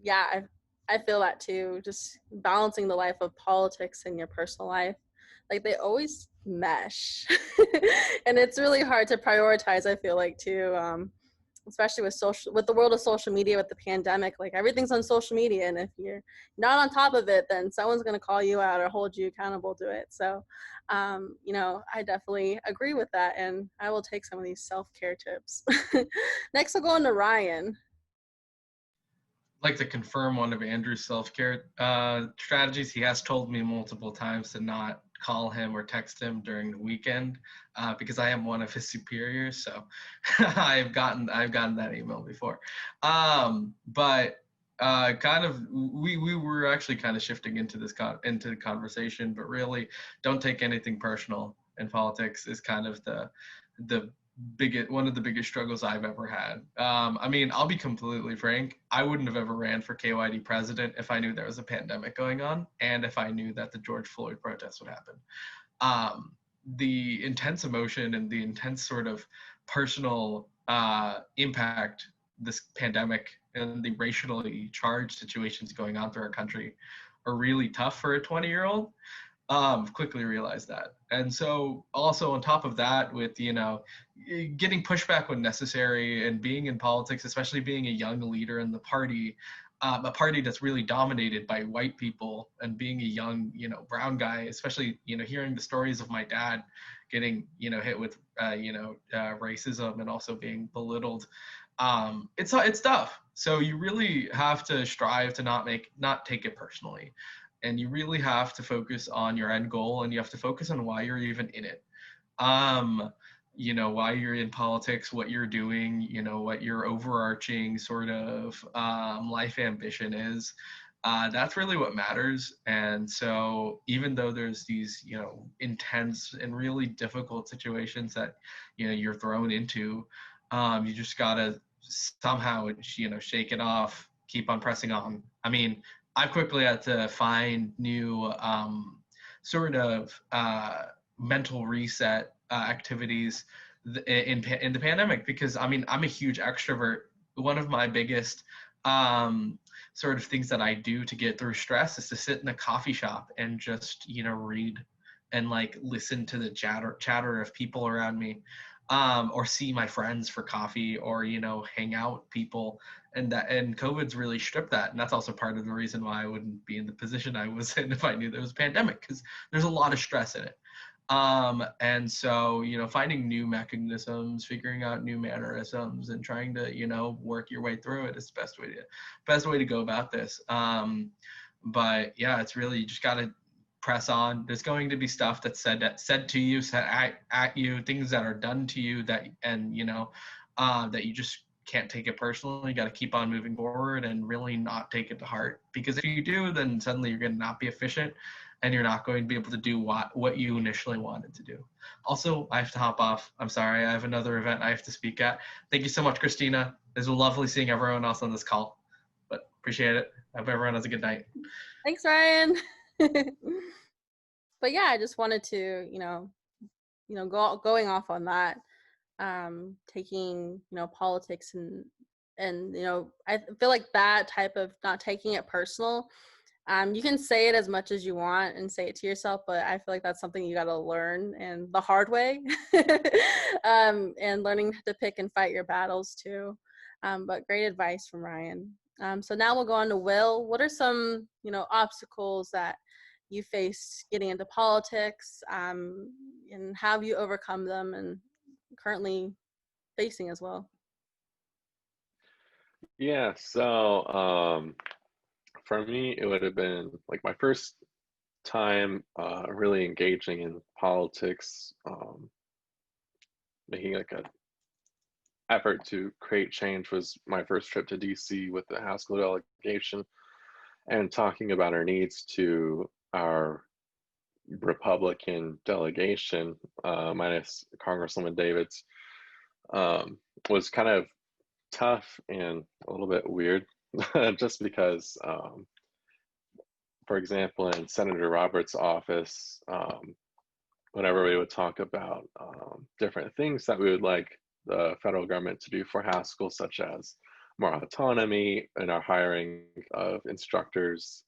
[SPEAKER 1] yeah, I feel that too. Just balancing the life of politics and your personal life, like they always mesh, and it's really hard to prioritize. I feel like too. Especially with the world of social media, with the pandemic, like everything's on social media, and if you're not on top of it, then someone's going to call you out or hold you accountable to it. So I definitely agree with that, and I will take some of these self-care tips. Next I'll go on to Ryan.
[SPEAKER 4] I'd like to confirm one of Andrew's self-care strategies. He has told me multiple times to not call him or text him during the weekend because I am one of his superiors. So I've gotten that email before. But kind of we were actually kind of shifting into into the conversation, but really don't take anything personal in politics is kind of one of the biggest struggles I've ever had. I mean, I'll be completely frank. I wouldn't have ever ran for KYD president if I knew there was a pandemic going on and if I knew that the George Floyd protests would happen. The intense emotion and the intense sort of personal impact this pandemic and the racially charged situations going on through our country are really tough for a 20-year-old. Quickly realized that. And so also on top of that, with, getting pushback when necessary and being in politics, especially being a young leader in the party, a party that's really dominated by white people, and being a young, brown guy, especially, hearing the stories of my dad getting, hit with, racism and also being belittled. It's tough. So you really have to strive to not take it personally. And you really have to focus on your end goal, and you have to focus on why you're even in it. Why you're in politics, what you're doing, what your overarching sort of life ambition is. That's really what matters. And so even though there's these, intense and really difficult situations that, you're thrown into, you just gotta somehow, shake it off, keep on pressing on. I mean, I quickly had to find new sort of mental reset activities in the pandemic, because I mean, I'm a huge extrovert. One of my biggest sort of things that I do to get through stress is to sit in a coffee shop and just, read and like listen to the chatter of people around me, or see my friends for coffee, or, hang out with people. And COVID's really stripped that. And that's also part of the reason why I wouldn't be in the position I was in if I knew there was a pandemic, because there's a lot of stress in it. And so, finding new mechanisms, figuring out new mannerisms, and trying to, work your way through it is the best way to go about this. But yeah, it's really, you just got to press on. There's going to be stuff that's said to you, said at you, things that are done to you that you just can't take it personally. You got to keep on moving forward and really not take it to heart, because if you do, then suddenly you're going to not be efficient, and you're not going to be able to do what you initially wanted to do. Also, I have to hop off. I'm sorry. I have another event I have to speak at. Thank you so much, Christina. It was lovely seeing everyone else on this call, but appreciate it. Hope everyone has a good night.
[SPEAKER 1] Thanks, Ryan. But yeah, I just wanted to, going off on that, taking, politics and I feel like that type of not taking it personal, you can say it as much as you want and say it to yourself, but I feel like that's something you got to learn, and the hard way, and learning to pick and fight your battles too. But great advice from Ryan. So now we'll go on to Will. What are some, obstacles that you faced getting into politics, and how have you overcome them and currently facing as well?
[SPEAKER 5] Yeah, so for me, it would have been like my first time really engaging in politics, making like a effort to create change was my first trip to DC with the House School delegation, and talking about our needs to our Republican delegation, minus Congresswoman Davids, was kind of tough and a little bit weird, just because for example, in Senator Roberts' office, whenever we would talk about different things that we would like the federal government to do for Haskell, such as more autonomy in our hiring of instructors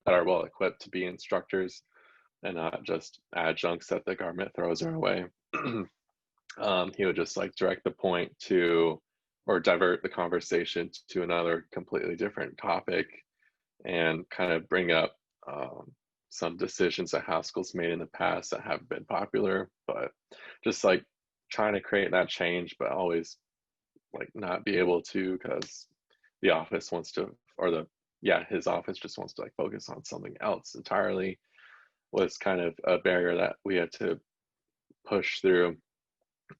[SPEAKER 5] that are well equipped to be instructors and not just adjuncts that the government throws our way. He would just like direct the point to, or divert the conversation to another completely different topic and kind of bring up some decisions that Haskell's made in the past that haven't been popular, but just like trying to create that change, but always like not be able to because the office wants to, or his office just wants to like focus on something else entirely, was kind of a barrier that we had to push through.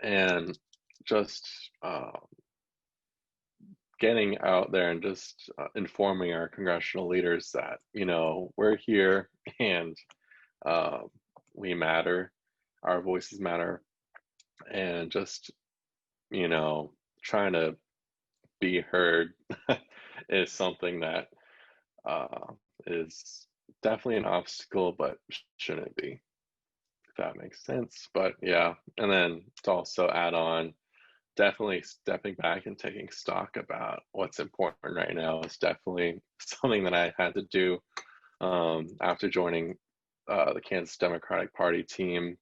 [SPEAKER 5] And just getting out there and just informing our congressional leaders that, you know, we're here and we matter, our voices matter, and just, you know, trying to be heard is something that is definitely an obstacle, but shouldn't be, if that makes sense. But yeah, and then to also add on, definitely stepping back and taking stock about what's important right now is definitely something that I had to do after joining the Kansas Democratic Party team.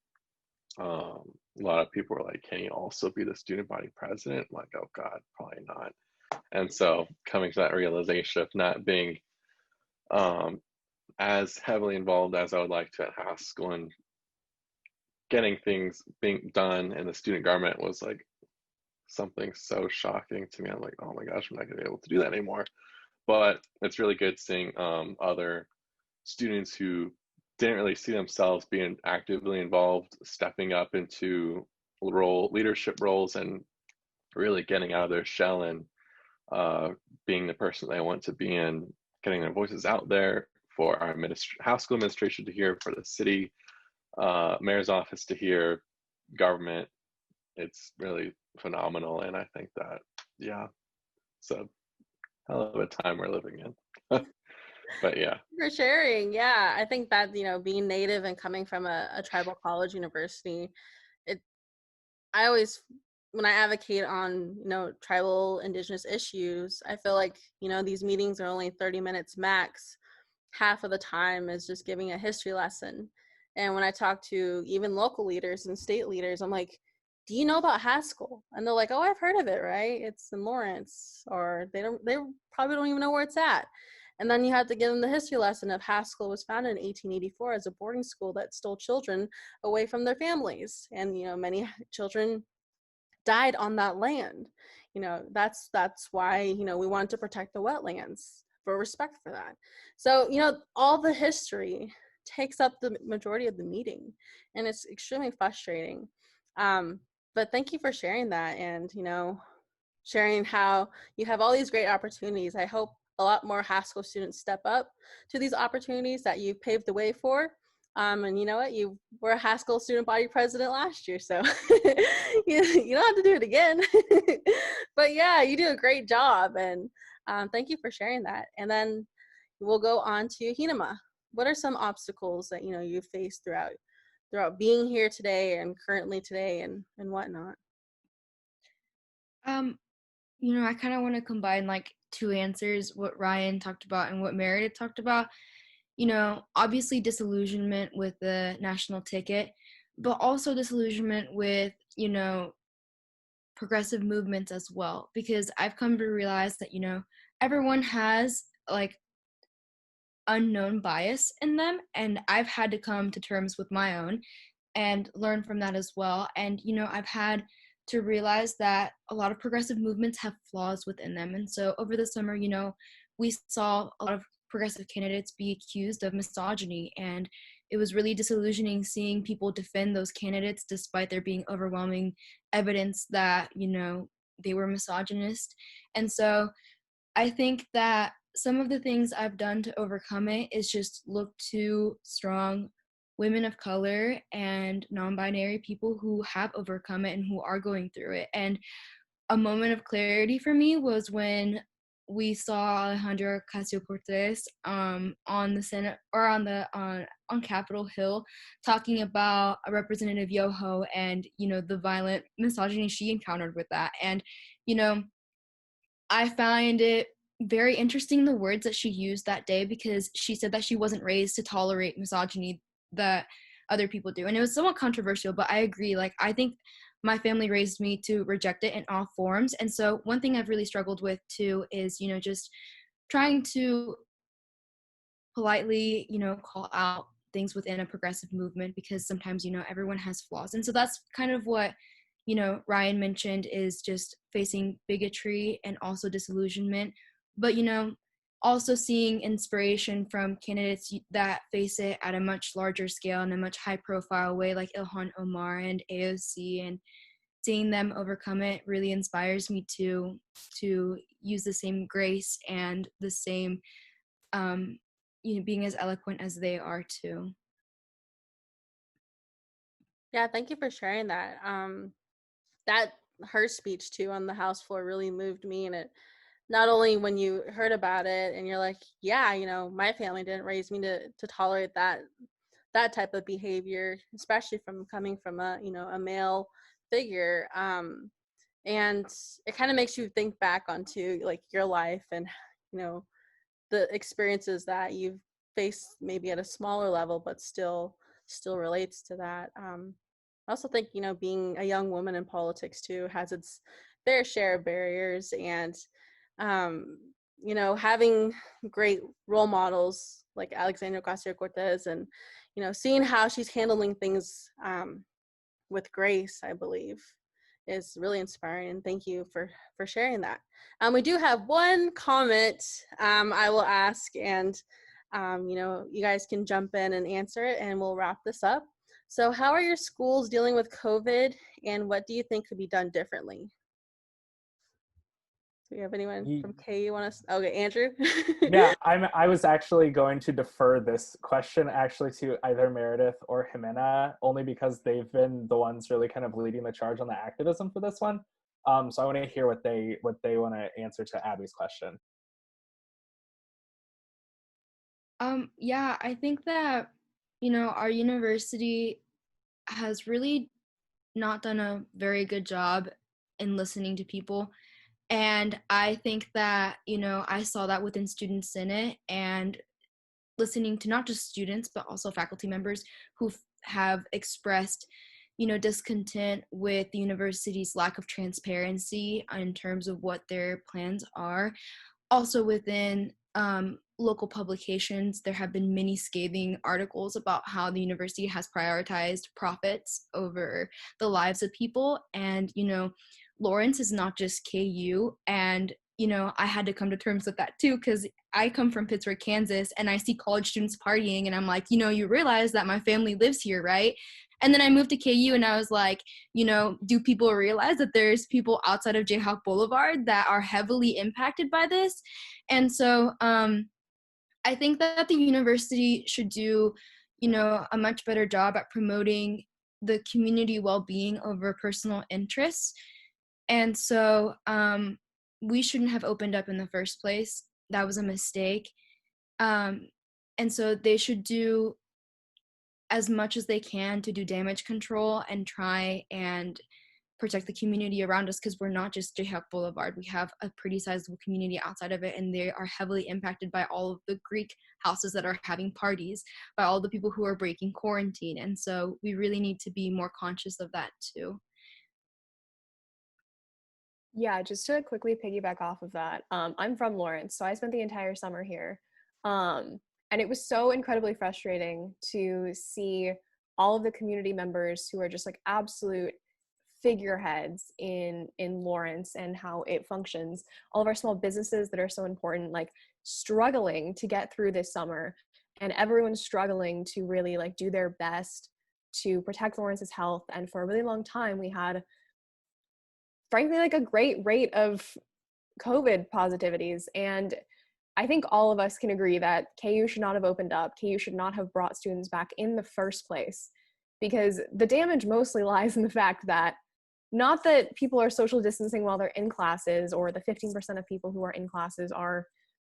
[SPEAKER 5] A lot of people were like, can you also be the student body president? I'm like, oh God, probably not. And so coming to that realization of not being as heavily involved as I would like to at Haskell and getting things being done in the student government was like something so shocking to me. I'm like, oh my gosh, I'm not gonna be able to do that anymore. But it's really good seeing other students who didn't really see themselves being actively involved, stepping up into leadership roles and really getting out of their shell and being the person they want to be in, getting their voices out there for our Haskell administration to hear, for the city mayor's office to hear, government. It's really phenomenal, and I think that, yeah, it's a hell of a time we're living in. But yeah,
[SPEAKER 1] for sharing. Yeah, I think that, you know, being Native and coming from a tribal college university, I always, when I advocate on, you know, tribal indigenous issues, I feel like, you know, these meetings are only 30 minutes max. Half of the time is just giving a history lesson. And when I talk to even local leaders and state leaders, I'm like, do you know about Haskell? And they're like, oh, I've heard of it, right? It's in Lawrence, or they probably don't even know where it's at. And then you have to give them the history lesson of Haskell was founded in 1884 as a boarding school that stole children away from their families. And, you know, many children died on that land. You know, that's why, you know, we wanted to protect the wetlands for respect for that. So, you know, all the history takes up the majority of the meeting, and it's extremely frustrating. But thank you for sharing that, and, you know, sharing how you have all these great opportunities. I hope a lot more Haskell students step up to these opportunities that you've paved the way for. And you know what? You were a Haskell student body president last year, so you don't have to do it again. But yeah, you do a great job, and thank you for sharing that. And then we'll go on to Hinema. What are some obstacles that, you know, you faced throughout being here today and currently today and whatnot?
[SPEAKER 7] You know, I kind of want to combine like two answers, what Ryan talked about and what Meredith talked about. You know, obviously disillusionment with the national ticket, but also disillusionment with, you know, progressive movements as well, because I've come to realize that, you know, everyone has like unknown bias in them, and I've had to come to terms with my own and learn from that as well. And, you know, I've had to realize that a lot of progressive movements have flaws within them. And so over the summer, you know, we saw a lot of progressive candidates be accused of misogyny, and it was really disillusioning seeing people defend those candidates despite there being overwhelming evidence that, you know, they were misogynist. And so I think that some of the things I've done to overcome it is just look to strong women of color and non-binary people who have overcome it and who are going through it. And a moment of clarity for me was when we saw Alejandro Ocasio-Cortez on the Senate or on Capitol Hill talking about Representative Yoho and, you know, the violent misogyny she encountered with that. And, you know, I find it very interesting the words that she used that day, because she said that she wasn't raised to tolerate misogyny that other people do. And it was somewhat controversial, but I agree. Like, I think my family raised me to reject it in all forms. And so one thing I've really struggled with too is, you know, just trying to politely, you know, call out things within a progressive movement, because sometimes, you know, everyone has flaws. And so that's kind of what, you know, Ryan mentioned, is just facing bigotry and also disillusionment. But, you know, also seeing inspiration from candidates that face it at a much larger scale in a much high profile way, like Ilhan Omar and AOC, and seeing them overcome it really inspires me to use the same grace and the same, you know, being as eloquent as they are too.
[SPEAKER 1] Yeah, thank you for sharing that. That her speech too on the House floor really moved me, and it not only when you heard about it and you're like, yeah, you know, my family didn't raise me to tolerate that type of behavior, especially from coming from a, you know, a male figure. And it kind of makes you think back onto like your life and, you know, the experiences that you've faced maybe at a smaller level, but still relates to that. I also think, you know, being a young woman in politics too has its fair share of barriers, and you know, having great role models like Alexandria Ocasio-Cortez, and, you know, seeing how she's handling things with grace, I believe, is really inspiring. And thank you for sharing that. We do have one comment I will ask, and you know, you guys can jump in and answer it, and we'll wrap this up. So how are your schools dealing with COVID, and what do you think could be done differently? Do we have anyone from KU want us? Okay, Andrew.
[SPEAKER 2] Yeah, I was actually going to defer this question actually to either Meredith or Jimena, only because they've been the ones really kind of leading the charge on the activism for this one. So I want to hear what they want to answer to Abby's question.
[SPEAKER 7] Yeah, I think that, you know, our university has really not done a very good job in listening to people. And I think that, you know, I saw that within Student Senate, and listening to not just students, but also faculty members who have expressed, you know, discontent with the university's lack of transparency in terms of what their plans are. Also within local publications, there have been many scathing articles about how the university has prioritized profits over the lives of people. And, you know, Lawrence is not just KU. And, you know, I had to come to terms with that too, because I come from Pittsburgh, Kansas, and I see college students partying, and I'm like, you know, you realize that my family lives here, right? And then I moved to KU, and I was like, you know, do people realize that there's people outside of Jayhawk Boulevard that are heavily impacted by this? And so I think that the university should do, you know, a much better job at promoting the community well-being over personal interests. And so we shouldn't have opened up in the first place. That was a mistake. And so they should do as much as they can to do damage control and try and protect the community around us, because we're not just Jayhawk Boulevard. We have a pretty sizable community outside of it, and they are heavily impacted by all of the Greek houses that are having parties, by all the people who are breaking quarantine. And so we really need to be more conscious of that too.
[SPEAKER 3] Yeah, just to quickly piggyback off of that, I'm from Lawrence, so I spent the entire summer here. And it was so incredibly frustrating to see all of the community members who are just like absolute figureheads in Lawrence and how it functions. All of our small businesses that are so important, like struggling to get through this summer, and everyone's struggling to really like do their best to protect Lawrence's health. And for a really long time, we had, frankly, like a great rate of COVID positivities. And I think all of us can agree that KU should not have opened up. KU should not have brought students back in the first place, because the damage mostly lies in the fact that not that people are social distancing while they're in classes, or the 15% of people who are in classes are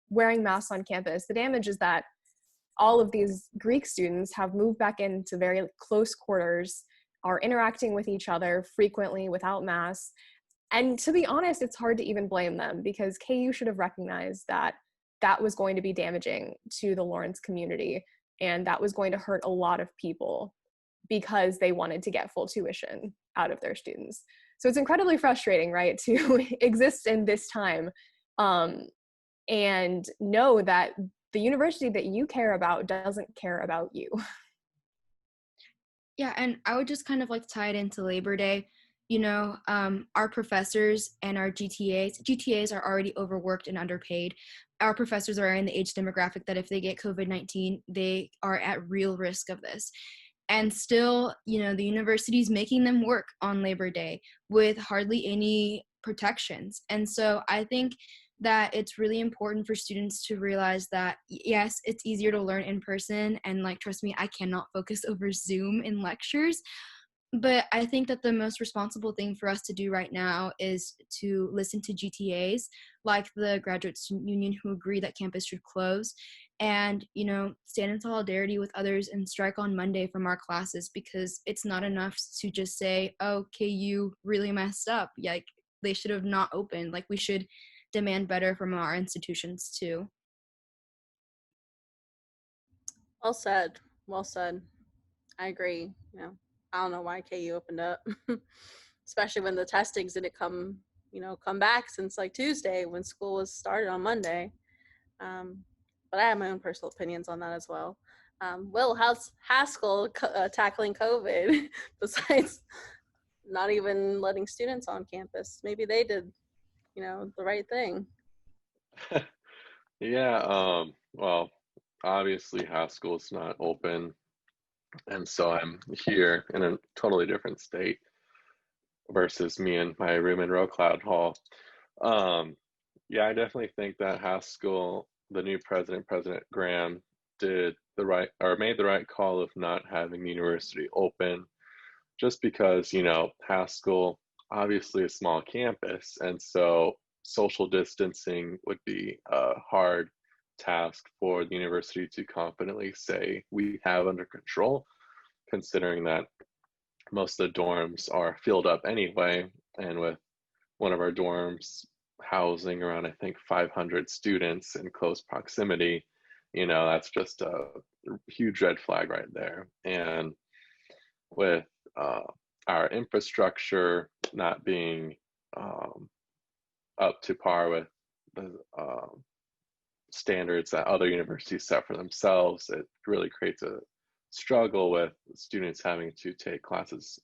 [SPEAKER 3] wearing masks on campus. The damage is that all of these Greek students have moved back into very close quarters, are interacting with each other frequently without masks. And to be honest, it's hard to even blame them, because KU should have recognized that that was going to be damaging to the Lawrence community, and that was going to hurt a lot of people because they wanted to get full tuition out of their students. So it's incredibly frustrating, right, to exist in this time and know that the university that you care about doesn't care about you.
[SPEAKER 7] Yeah, and I would just kind of like tie it into Labor Day. You know, our professors and our GTAs are already overworked and underpaid. Our professors are in the age demographic that if they get COVID-19, they are at real risk of this. And still, you know, the university's making them work on Labor Day with hardly any protections. And so I think that it's really important for students to realize that, yes, it's easier to learn in person. And like, trust me, I cannot focus over Zoom in lectures. But I think that the most responsible thing for us to do right now is to listen to GTAs, like the Graduate Student Union, who agree that campus should close, and, you know, stand in solidarity with others and strike on Monday from our classes, because it's not enough to just say, oh, KU really messed up. Like, they should have not opened. Like, we should demand better from our institutions too.
[SPEAKER 1] Well said. Well said. I agree. You know, I don't know why KU opened up, especially when the testings didn't come back since like Tuesday when school was started on Monday. But I have my own personal opinions on that as well. Will, how's Haskell tackling COVID besides not even letting students on campus? Maybe they did, the right thing.
[SPEAKER 5] Yeah, well, obviously Haskell's not open, and so I'm here in a totally different state versus me and my room in Rocloud Hall. Yeah, I definitely think that Haskell, the new president, President Graham, made the right call of not having the university open, just because, Haskell, obviously a small campus, and so social distancing would be a hard task for the university to confidently say we have under control, considering that most of the dorms are filled up anyway, and with one of our dorms housing around, I think, 500 students in close proximity, that's just a huge red flag right there. And with our infrastructure not being up to par with the standards that other universities set for themselves, it really creates a struggle with students having to take classes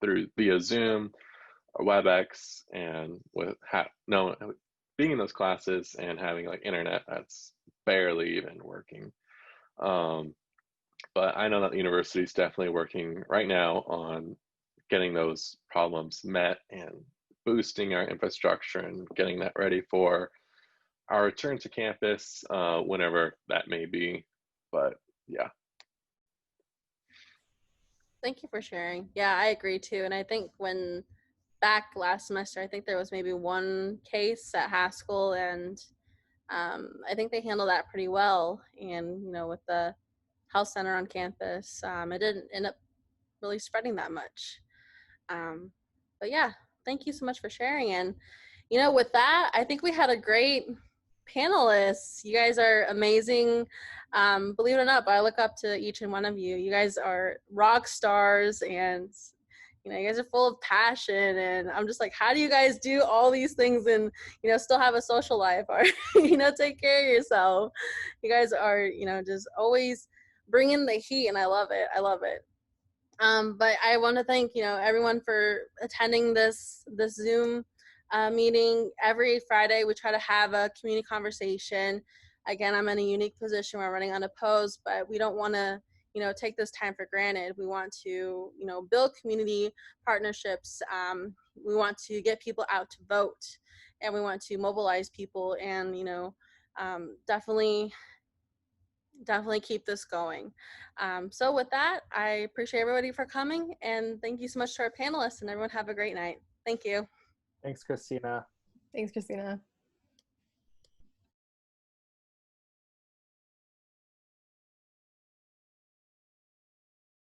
[SPEAKER 5] through via Zoom or WebEx, and with being in those classes and having like internet that's barely even working. But I know that the university is definitely working right now on getting those problems met and boosting our infrastructure and getting that ready for our return to campus whenever that may be. But yeah.
[SPEAKER 1] Thank you for sharing. Yeah, I agree too. And I think when back last semester, I think there was maybe one case at Haskell, and I think they handled that pretty well. And, with the health center on campus, it didn't end up really spreading that much. But yeah, thank you so much for sharing. And, with that, I think we had a great panelists. You guys are amazing. Believe it or not, but I look up to each and one of you. You guys are rock stars, and you guys are full of passion. And I'm just like, how do you guys do all these things and still have a social life, or take care of yourself? You guys are just always bringing the heat, and I love it. I love it. But I want to thank everyone for attending this Zoom meeting. Every Friday we try to have a community conversation. Again, I'm in a unique position where I'm running unopposed, but we don't want to take this time for granted. We want to build community partnerships. We want to get people out to vote, and we want to mobilize people, and definitely definitely keep this going. So with that, I appreciate everybody for coming, and thank you so much to our panelists, and everyone have a great night. Thank you.
[SPEAKER 2] Thanks, Christina.
[SPEAKER 3] Thanks, Christina.